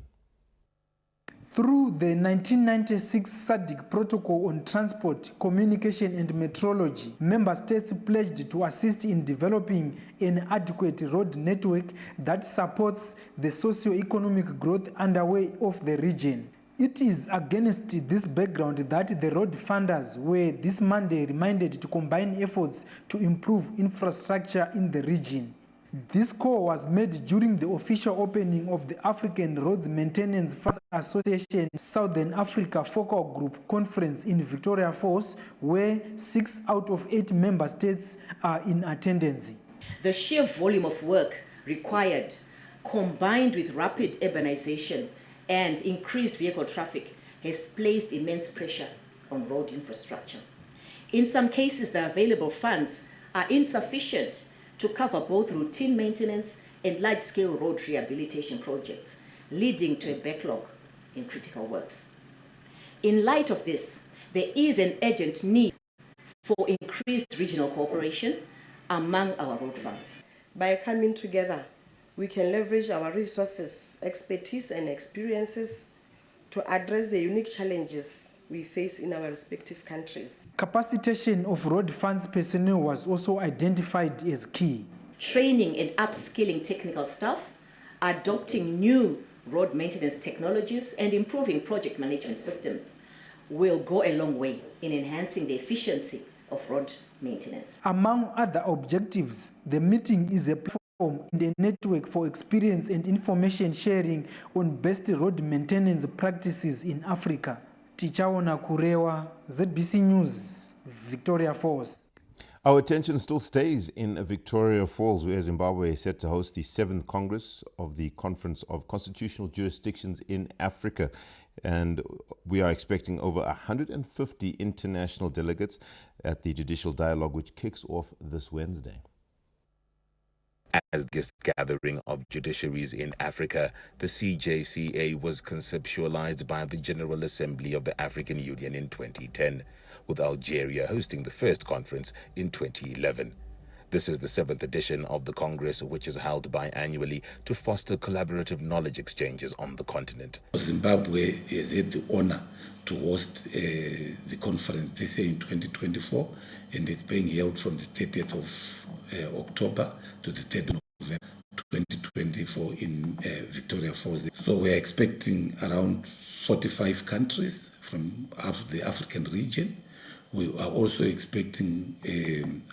Through the 1996 SADC Protocol on Transport, Communication and Metrology, member states pledged to assist in developing an adequate road network that supports the socio-economic growth underway of the region. It is against this background that the road funders were this Monday reminded to combine efforts to improve infrastructure in the region. This call was made during the official opening of the African Roads Maintenance Funds Association Southern Africa Focal Group Conference in Victoria Falls, where 6 out of 8 member states are in attendance. The sheer volume of work required, combined with rapid urbanization and increased vehicle traffic, has placed immense pressure on road infrastructure. In some cases, the available funds are insufficient to cover both routine maintenance and large-scale road rehabilitation projects, leading to a backlog in critical works. In light of this, there is an urgent need for increased regional cooperation among our road funds. By coming together, we can leverage our resources, expertise, and experiences to address the unique challenges we face in our respective countries. Capacitation of road funds personnel was also identified as key. Training and upskilling technical staff, adopting new road maintenance technologies, and improving project management systems will go a long way in enhancing the efficiency of road maintenance. Among other objectives, the meeting is a platform and a network for experience and information sharing on best road maintenance practices in Africa. Tichaona Kurewa, ZBC News, Victoria Falls. Our attention still stays in Victoria Falls, where Zimbabwe is set to host the 7th Congress of the Conference of Constitutional Jurisdictions in Africa. And we are expecting over 150 international delegates at the Judicial Dialogue, which kicks off this Wednesday. As the gathering of judiciaries in Africa, the CJCA was conceptualized by the General Assembly of the African Union in 2010, with Algeria hosting the first conference in 2011. This is the 7th edition of the Congress, which is held biannually to foster collaborative knowledge exchanges on the continent. Zimbabwe has had the honor to host the conference this year in 2024, and it's being held from the 30th of October to the 3rd of November 2024 in Victoria Falls. So we're expecting around 45 countries from the African region. We are also expecting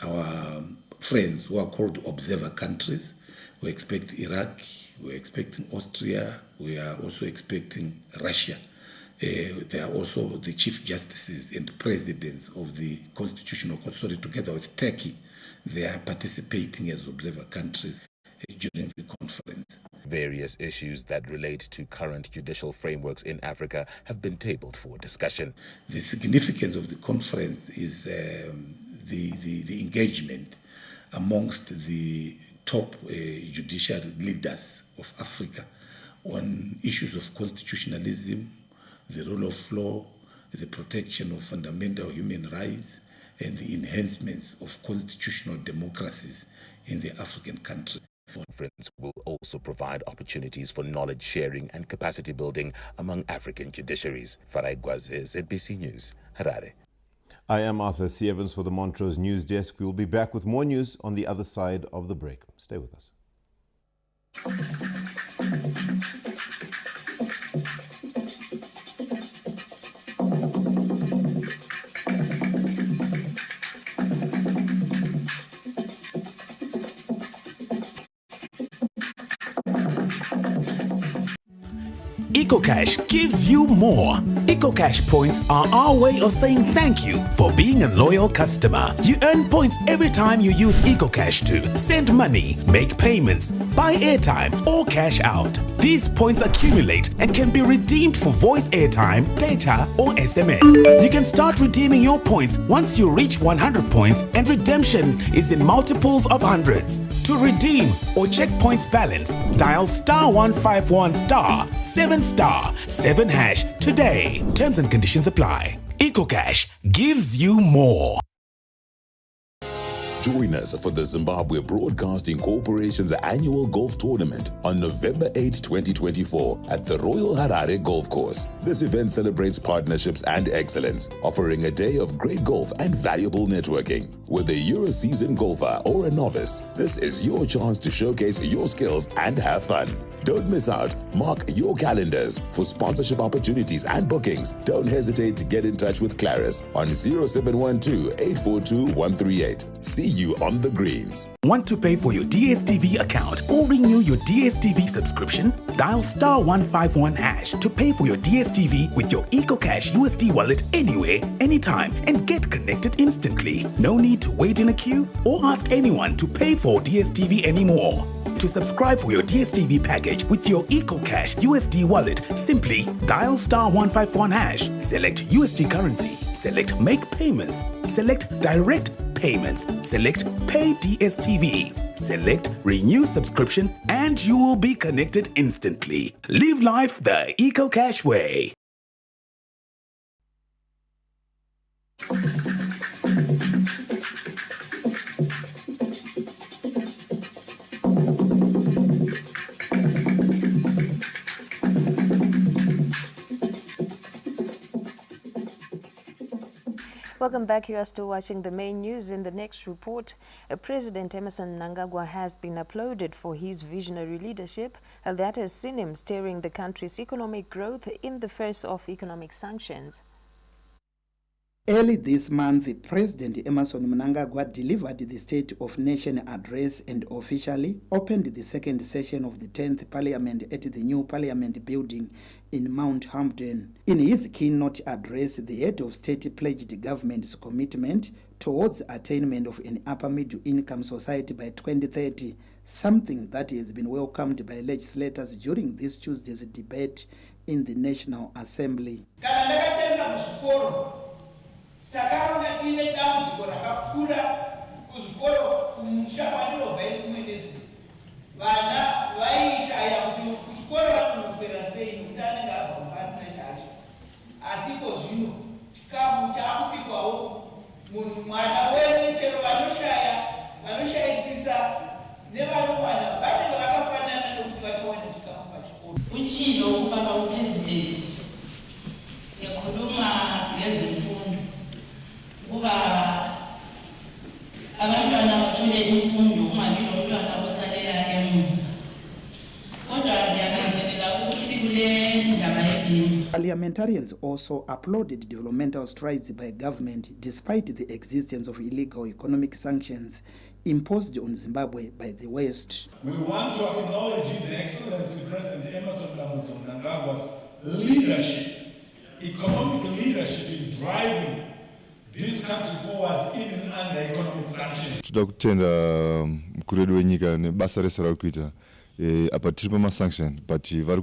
our friends who are called observer countries. We expect Iraq, we're expecting Austria, we are also expecting Russia. They are also the chief justices and presidents of the Constitutional Court, sorry, together with Turkey. They are participating as observer countries during the conference. Various issues that relate to current judicial frameworks in Africa have been tabled for discussion. The significance of the conference is the engagement amongst the top judicial leaders of Africa on issues of constitutionalism, the rule of law, the protection of fundamental human rights, and the enhancements of constitutional democracies in the African country. The conference will also provide opportunities for knowledge sharing and capacity building among African judiciaries. Farai Gwaze, ZBC News, Harare. I am Arthur C. Evans for the Montrose News Desk. We'll be back with more news on the other side of the break. Stay with us. EcoCash gives you more. EcoCash points are our way of saying thank you for being a loyal customer. You earn points every time you use EcoCash to send money, make payments, buy airtime, or cash out. These points accumulate and can be redeemed for voice airtime, data, or SMS. You can start redeeming your points once you reach 100 points, and redemption is in multiples of hundreds. To redeem or check points balance, dial *151 *7 hash today. Terms and conditions apply. EcoCash gives you more. Join us for the Zimbabwe Broadcasting Corporation's annual golf tournament on November 8, 2024 at the Royal Harare Golf Course. This event celebrates partnerships and excellence, offering a day of great golf and valuable networking. Whether you're a seasoned golfer or a novice, this is your chance to showcase your skills and have fun. Don't miss out. Mark your calendars. For sponsorship opportunities and bookings, don't hesitate to get in touch with Claris on 0712-842-138. See you on the greens. Want to pay for your DSTV account or renew your DSTV subscription? Dial *151 hash to pay for your DSTV with your EcoCash USD wallet anywhere, anytime, and get connected instantly. No need to wait in a queue or ask anyone to pay for DSTV anymore. To subscribe for your DSTV package with your EcoCash USD wallet, simply dial *151 hash, select USD currency, select Make Payments, select Direct Payments, select Pay DSTV, select Renew Subscription, and you will be connected instantly. Live life the EcoCash way. Welcome back. You are still watching the main news. In the next report, President Emmerson Mnangagwa has been applauded for his visionary leadership, and that has seen him steering the country's economic growth in the face of economic sanctions. Early this month, President Emmerson Mnangagwa delivered the State of Nation address and officially opened the second session of the 10th Parliament at the new Parliament building in Mount Hampden. In his keynote address, the head of state pledged the government's commitment towards attainment of an upper middle income society by 2030, something that has been welcomed by legislators during this Tuesday's debate in the National Assembly. Takaona tine dambudziko rakakura kuzvikoro kumusha kwandinobva ikumenezi vana vaishaya kuti kuchikoro vanonoswera sei nokuti anenge abva kupasina chacho asi iko zvino chikafu chaakubikwawo munhu mwana wese chero vanoshaya vanoshayisisa nevanowana vanenge vakafanana nokuti vachawana chikafu pachikoro uchilo kubaba upresident ekhuluma ngezemfundo kuba abantwana bathole imfundo kungabi nomntwana osalela emuva kodwa ndiyangazelela ukuthi kule ndaba yezimo. Parliamentarians also applauded developmental strides by government despite the existence of illegal economic sanctions imposed on Zimbabwe by the West. We want to acknowledge His Excellency President Emmerson Mnangagwa's leadership, economic leadership in driving this country forward even under economic sanctions. Toda kutenda mukuru wedu wenyika nebasa rese rauri kuita apa tiri pamasanction but vari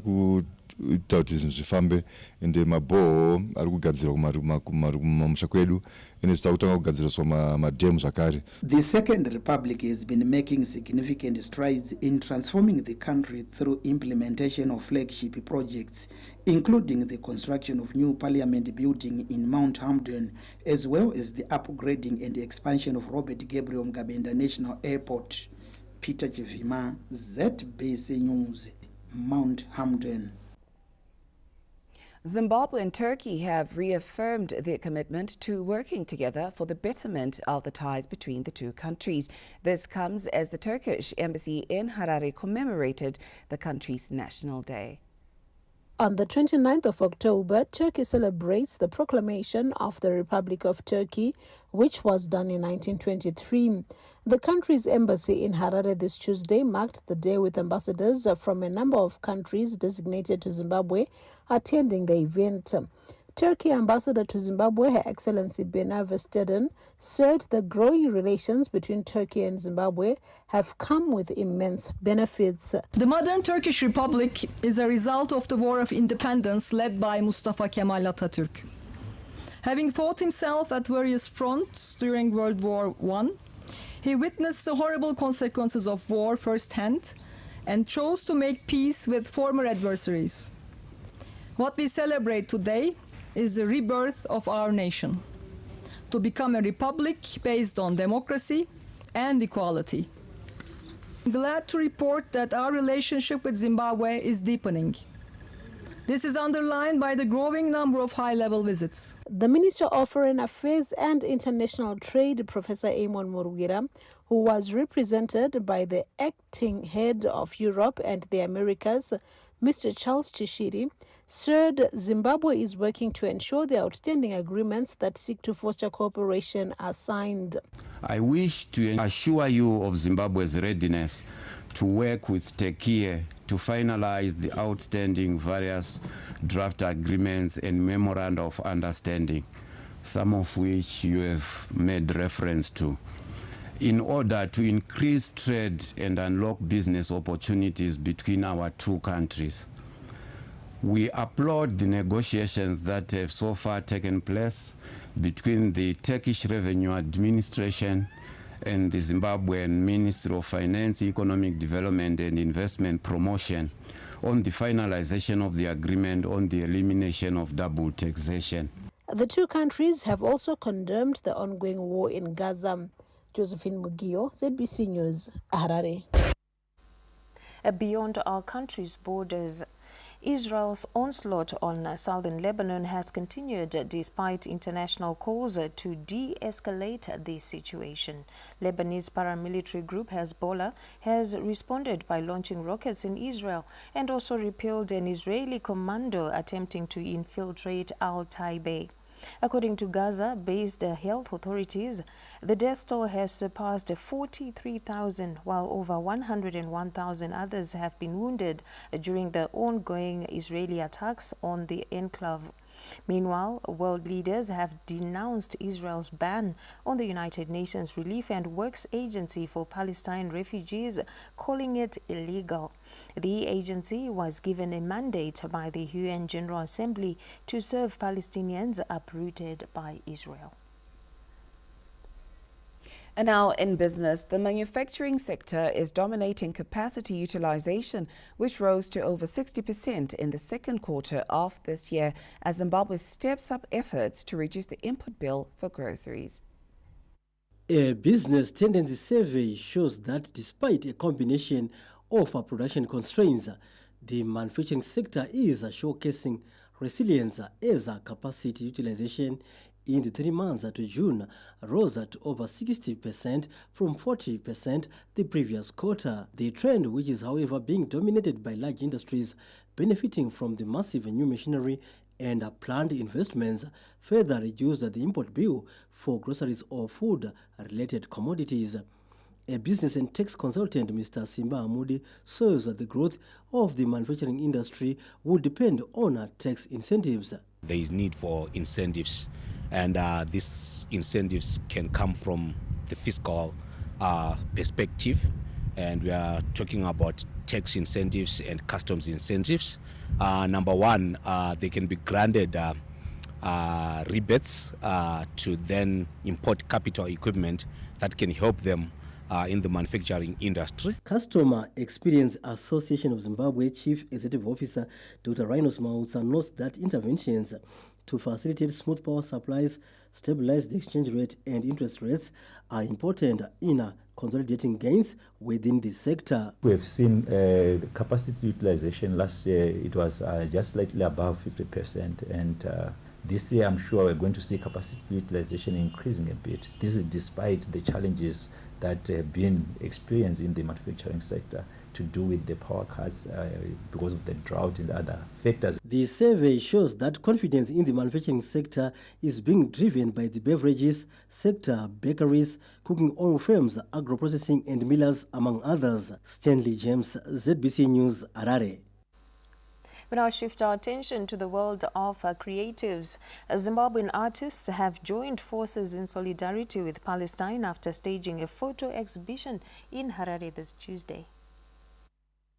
kuita kuti zvinhu zvifambe ende mabhoho ari kugadzirwa kumamusha kwedu ende tita kutanga kugadziriswa madhamu zvakare. The Second Republic has been making significant strides in transforming the country through implementation of flagship projects, including the construction of new parliament building in Mount Hamden, as well as the upgrading and expansion of Robert Gabriel Mugabe National Airport. Peter Chivima, ZBC News, Mount Hamden. Zimbabwe and Turkey have reaffirmed their commitment to working together for the betterment of the ties between the two countries. This comes as the Turkish embassy in Harare commemorated the country's National Day. On the 29th of October, Turkey celebrates the proclamation of the Republic of Turkey, which was done in 1923. The country's embassy in Harare this Tuesday marked the day with ambassadors from a number of countries designated to Zimbabwe attending the event. Turkey Ambassador to Zimbabwe, Her Excellency Bena Versteden, said the growing relations between Turkey and Zimbabwe have come with immense benefits. The modern Turkish Republic is a result of the War of Independence led by Mustafa Kemal Atatürk. Having fought himself at various fronts during World War I, he witnessed the horrible consequences of war firsthand and chose to make peace with former adversaries. What we celebrate today is the rebirth of our nation, to become a republic based on democracy and equality. I'm glad to report that our relationship with Zimbabwe is deepening. This is underlined by the growing number of high-level visits. The Minister of Foreign Affairs and International Trade, Professor Amon Murugira, who was represented by the acting head of Europe and the Americas, Mr. Charles Chishiri, said Zimbabwe is working to ensure the outstanding agreements that seek to foster cooperation are signed. I wish to assure you of Zimbabwe's readiness to work with Turkey to finalize the outstanding various draft agreements and memoranda of understanding, some of which you have made reference to, in order to increase trade and unlock business opportunities between our two countries. We applaud the negotiations that have so far taken place between the Turkish Revenue Administration and the Zimbabwean Ministry of Finance, Economic Development and Investment Promotion on the finalization of the agreement on the elimination of double taxation. The two countries have also condemned the ongoing war in Gaza. Josephine Mugio, ZBC News, Harare. Beyond our country's borders, Israel's onslaught on southern Lebanon has continued despite international calls to de-escalate the situation. Lebanese paramilitary group Hezbollah has responded by launching rockets in Israel and also repelled an Israeli commando attempting to infiltrate Al-Taibeh. According to Gaza-based health authorities, the death toll has surpassed 43,000, while over 101,000 others have been wounded during the ongoing Israeli attacks on the enclave. Meanwhile, world leaders have denounced Israel's ban on the United Nations Relief and Works Agency for Palestine refugees, calling it illegal. The agency was given a mandate by the UN General Assembly to serve Palestinians uprooted by Israel. And now in business, the manufacturing sector is dominating capacity utilization, which rose to over 60% in the second quarter of this year as Zimbabwe steps up efforts to reduce the input bill for groceries. A business tendency survey shows that despite a combination of production constraints, the manufacturing sector is showcasing resilience as capacity utilization in the 3 months to June rose to over 60% from 40% the previous quarter. The trend, which is however being dominated by large industries benefiting from the massive new machinery and planned investments, further reduced the import bill for groceries or food-related commodities. A business and tax consultant, Mr. Simba Amudi, says that the growth of the manufacturing industry will depend on tax incentives. There is need for incentives, and these incentives can come from the fiscal perspective, and we are talking about tax incentives and customs incentives. Number one, they can be granted rebates to then import capital equipment that can help them in the manufacturing industry. Customer Experience Association of Zimbabwe Chief Executive Officer Dr. Rhinos Mausa notes that interventions to facilitate smooth power supplies, stabilize the exchange rate and interest rates are important in consolidating gains within the sector. We have seen capacity utilization. Last year it was just slightly above 50%, and this year I'm sure we're going to see capacity utilization increasing a bit. This is despite the challenges that have been experienced in the manufacturing sector to do with the power cuts because of the drought and other factors. The survey shows that confidence in the manufacturing sector is being driven by the beverages sector, bakeries, cooking oil firms, agro-processing and millers, among others. Stanley James, ZBC News, Harare. We now shift our attention to the world of creatives. Zimbabwean artists have joined forces in solidarity with Palestine after staging a photo exhibition in Harare this Tuesday.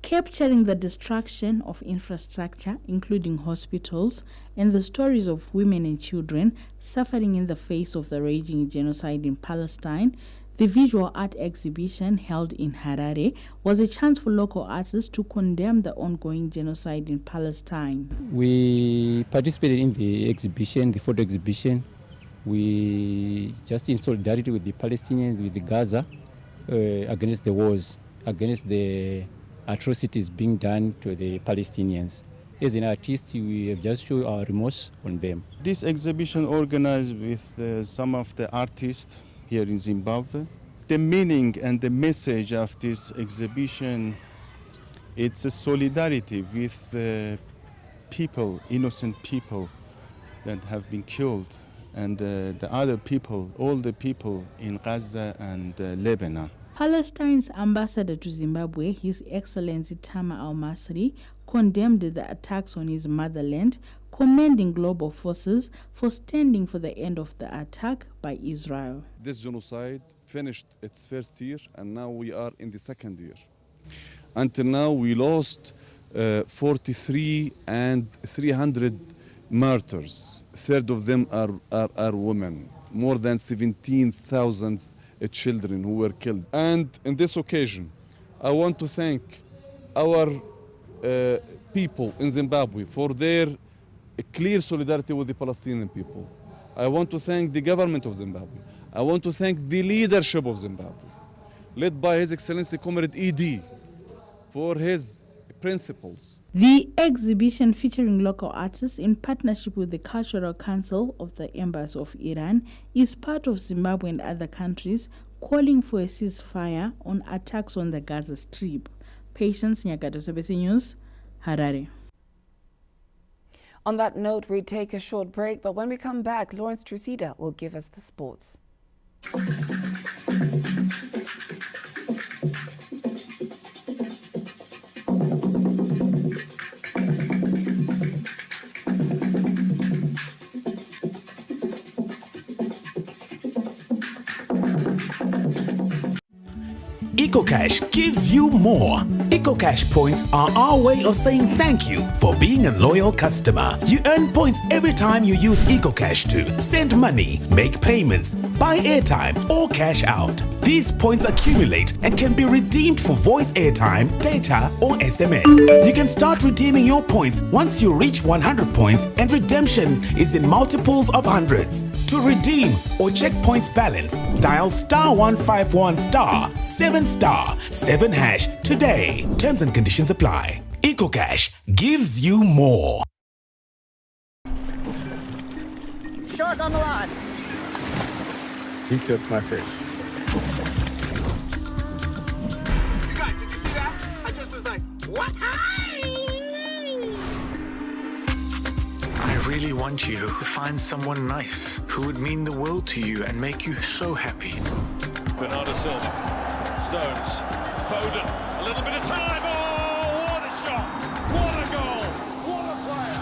Capturing the destruction of infrastructure, including hospitals, and the stories of women and children suffering in the face of the raging genocide in Palestine, the visual art exhibition held in Harare was a chance for local artists to condemn the ongoing genocide in Palestine. We participated in the exhibition, the photo exhibition. We just in solidarity with the Palestinians, with the Gaza, against the wars, against the atrocities being done to the Palestinians. As an artist, we have just shown our remorse on them. This exhibition organized with some of the artists here in Zimbabwe. The meaning and the message of this exhibition, it's a solidarity with people, innocent people that have been killed, and the other people, all the people in Gaza and Lebanon. Palestine's ambassador to Zimbabwe, His Excellency Tama Al-Masri, condemned the attacks on his motherland, commending global forces for standing for the end of the attack by Israel. This genocide finished its first year, and now we are in the second year. Until now, we lost 43 and 300 martyrs. A third of them are women. More than 17,000 children who were killed. And in this occasion, I want to thank our people in Zimbabwe for their clear solidarity with the Palestinian people. I want to thank the government of Zimbabwe. I want to thank the leadership of Zimbabwe, led by His Excellency Comrade E.D., for his principles. The exhibition, featuring local artists in partnership with the Cultural Council of the Embassy of Iran, is part of Zimbabwe and other countries calling for a ceasefire on attacks on the Gaza Strip. Patience Nyagato, ZBC News, Harare. On that note, we take a short break, but when we come back, Lawrence Trusida will give us the sports. EcoCash gives you more. EcoCash points are our way of saying thank you for being a loyal customer. You earn points every time you use EcoCash to send money, make payments, buy airtime, or cash out. These points accumulate and can be redeemed for voice airtime, data, or SMS. You can start redeeming your points once you reach 100 points, and redemption is in multiples of hundreds. To redeem or check points balance, dial *151 *7 hash today. Terms and conditions apply. EcoCash gives you more. Shark on the line. He took my fish. You guys, did you see that? I just was like, what? I really want you to find someone nice who would mean the world to you and make you so happy. Bernardo Silva, Stones, Foden, a little bit of time. Oh, what a shot! What a goal! What a player!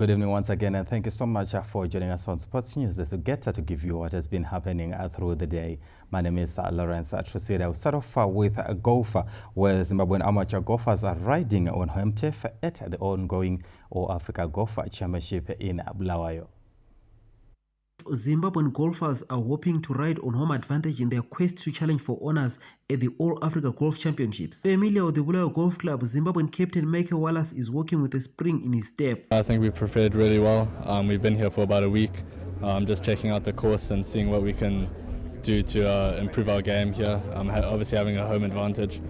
Good evening once again, and thank you so much for joining us on Sports News as we get to give you what has been happening through the day. My name is Lawrence Trusira. We'll start off with golf, where Zimbabwean amateur golfers are riding on home turf at the ongoing All Africa Golf Championship in Bulawayo. Zimbabwean golfers are hoping to ride on home advantage in their quest to challenge for honours at the All Africa Golf Championships. Familiar with the Bulawayo Golf Club, Zimbabwean captain Michael Wallace is walking with a spring in his step. I think we prepared really well. We've been here for about a week, just checking out the course and seeing what we can do to improve our game here. Obviously having a home advantage,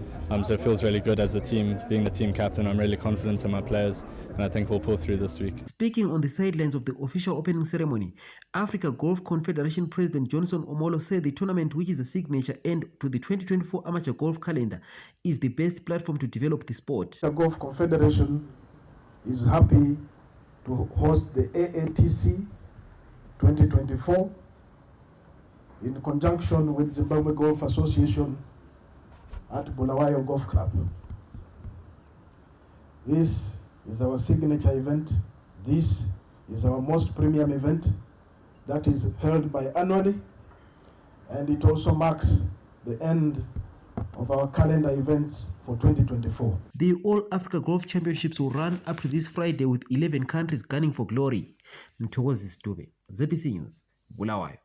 so it feels really good as a team. Being the team captain, I'm really confident in my players, and I think we'll pull through this week. Speaking on the sidelines of the official opening ceremony, Africa Golf Confederation President Johnson Omolo said the tournament, which is a signature end to the 2024 amateur golf calendar, is the best platform to develop the sport. The Golf Confederation is happy to host the AATC 2024 in conjunction with Zimbabwe Golf Association at Bulawayo Golf Club. This is our signature event. This is our most premium event that is held biannually, and it also marks the end of our calendar events for 2024. The All Africa Golf Championships will run up to this Friday with 11 countries gunning for glory. Mthokozi Dube, ZBC News, Bulawayo.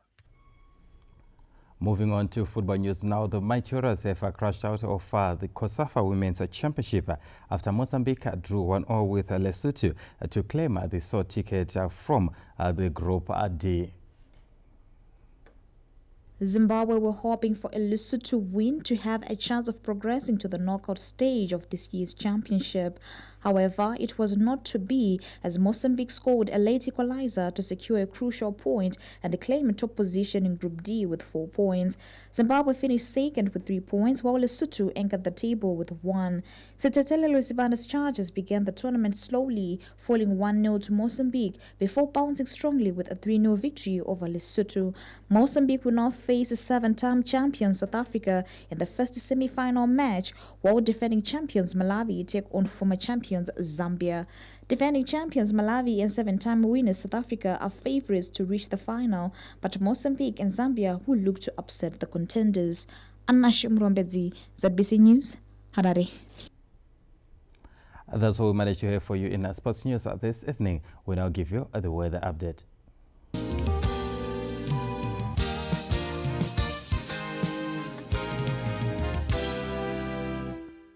Moving on to football news now, the Mighty have crashed out of the COSAFA Women's Championship after Mozambique drew 1-0 with Lesotho to claim the sole ticket from the Group D. Zimbabwe were hoping for a Lesotho win to have a chance of progressing to the knockout stage of this year's championship. However, it was not to be, as Mozambique scored a late equalizer to secure a crucial point and claim a top position in Group D with 4 points. Zimbabwe finished second with 3 points, while Lesotho anchored the table with 1. Sitetele Lusibanda's Chargers began the tournament slowly, falling 1-0 to Mozambique before bouncing strongly with a 3-0 victory over Lesotho. Mozambique will now face 7-time champion South Africa in the first semi-final match, while defending champions Malawi take on former champions Zambia. Defending champions Malawi and 7-time winners South Africa are favourites to reach the final, but Mozambique and Zambia will look to upset the contenders. Anash Mrombedzi, ZBC News, Harare. That's all we managed to have for you in Sports News this evening. We now give you the weather update.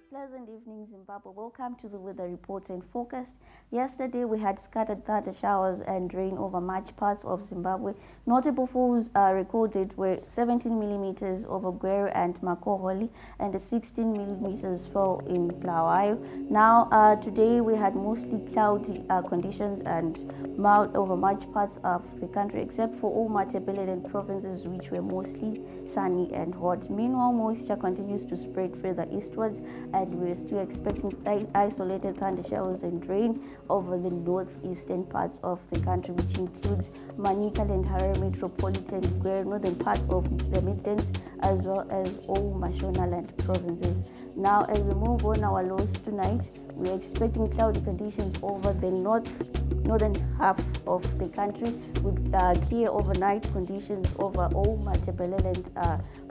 Pleasant evening, Zimbabwe. Welcome to the weather report and forecast. Yesterday we had scattered thunder showers and rain over much parts of Zimbabwe. Notable falls recorded were 17 millimeters over Gweru and Makoholi, and 16 millimeters fell in Bulawayo. Now today we had mostly cloudy conditions and mild over much parts of the country, except for all Matebeleland provinces, which were mostly sunny and hot. Meanwhile, moisture continues to spread further eastwards, and we're still expecting isolated thunder showers and rain over the northeastern parts of the country, which includes Manikal and Harare Metropolitan, northern parts of the Midlands, as well as all Mashonaland provinces. Now, as we move on our lows tonight, we're expecting cloudy conditions over the northern half of the country, with clear overnight conditions over all Matebeleland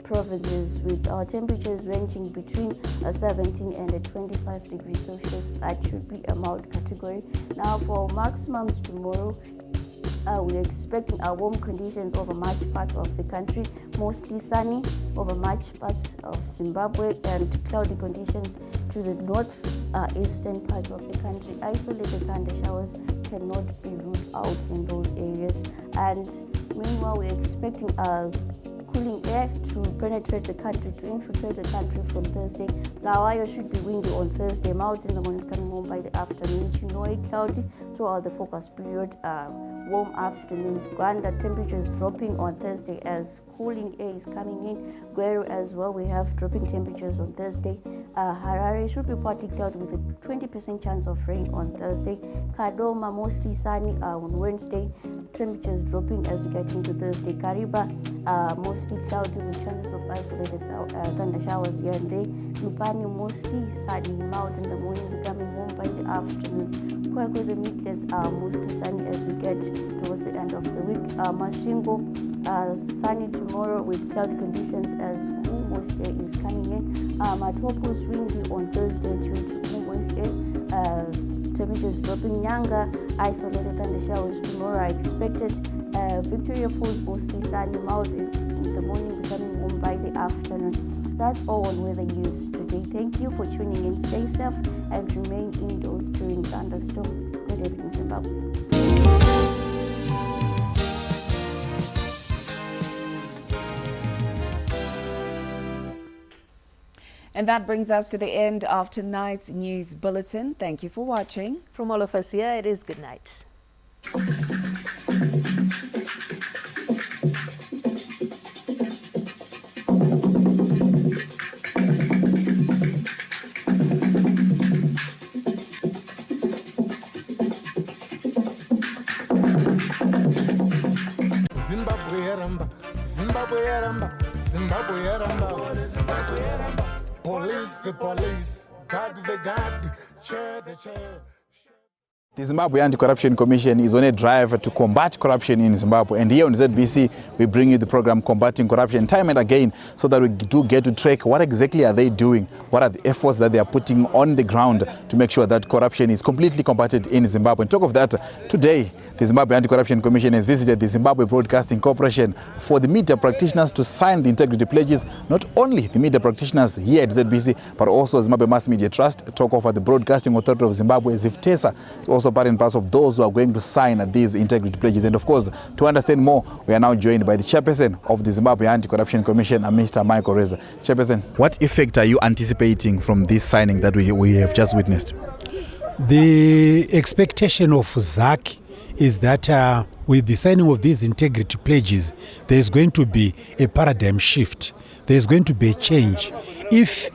provinces, with our temperatures ranging between 17 and 25 degrees Celsius. That should be a mild category. Now, for maximums tomorrow, we're expecting warm conditions over much parts of the country, mostly sunny over much parts of Zimbabwe, and cloudy conditions to the northeastern part of the country. Isolated thunder showers cannot be ruled out in those areas. And meanwhile, we're expecting cooling air to penetrate the country, to infiltrate the country from Thursday. Bulawayo should be windy on Thursday, mild in the morning, coming home by the afternoon. Chinhoyi cloudy throughout the forecast period. Warm afternoons. Gwanda temperatures dropping on Thursday as cooling air is coming in. Gweru as well, we have dropping temperatures on Thursday. Harare should be partly cloudy with a 20% chance of rain on Thursday. Kadoma mostly sunny on Wednesday. Temperatures dropping as we get into Thursday. Kariba mostly cloudy with chances of isolated thunder showers here and there. Lupani mostly sunny, mild in the morning, becoming warm by the afternoon. Kwekwe, the meet gets mostly sunny as we get towards the end of the week. Masvingo, sunny tomorrow with cloudy conditions as cool moisture is coming in. Matopo's windy on Thursday due to cool moisture. Temperatures dropping. Nyanga, isolated thundershowers tomorrow are expected. Victoria Falls mostly sunny, mild in the morning, becoming warm by the afternoon. That's all on weather news today. Thank you for tuning in. Stay safe and remain indoors during thunderstorm. Good evening, Zimbabwe. And that brings us to the end of tonight's news bulletin. Thank you for watching. From all of us here, it is good night. Zimbabwe yaramba, Zimbabwe yaramba, Zimbabwe yaramba, Zimbabwe yaramba. Police the police, guard the guard, chair the chair. The Zimbabwe Anti-Corruption Commission is on a drive to combat corruption in Zimbabwe. And here on ZBC, we bring you the program Combating Corruption time and again so that we do get to track what exactly are they doing, what are the efforts that they are putting on the ground to make sure that corruption is completely combated in Zimbabwe. And talk of that, today, the Zimbabwe Anti-Corruption Commission has visited the Zimbabwe Broadcasting Corporation for the media practitioners to sign the integrity pledges. Not only the media practitioners here at ZBC, but also Zimbabwe Mass Media Trust, talk of the Broadcasting Authority of Zimbabwe, ZIFTESA. It's also part and parcel of those who are going to sign these integrity pledges. And of course, to understand more, we are now joined by the chairperson of the Zimbabwe Anti-Corruption Commission, Mr. Michael Reza. Chairperson, what effect are you anticipating from this signing that we have just witnessed? The expectation of ZAC is that with the signing of these integrity pledges, there is going to be a paradigm shift. There is going to be a change. If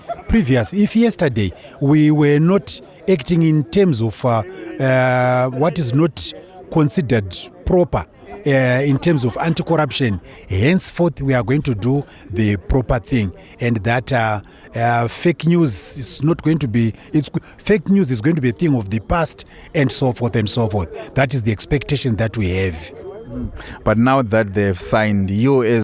yesterday we were not acting in terms of what is not considered proper in terms of anti-corruption, henceforth we are going to do the proper thing, and that fake news is not going to be, fake news is going to be a thing of the past, and so forth and so forth. That is the expectation that we have. But now that they've signed, you as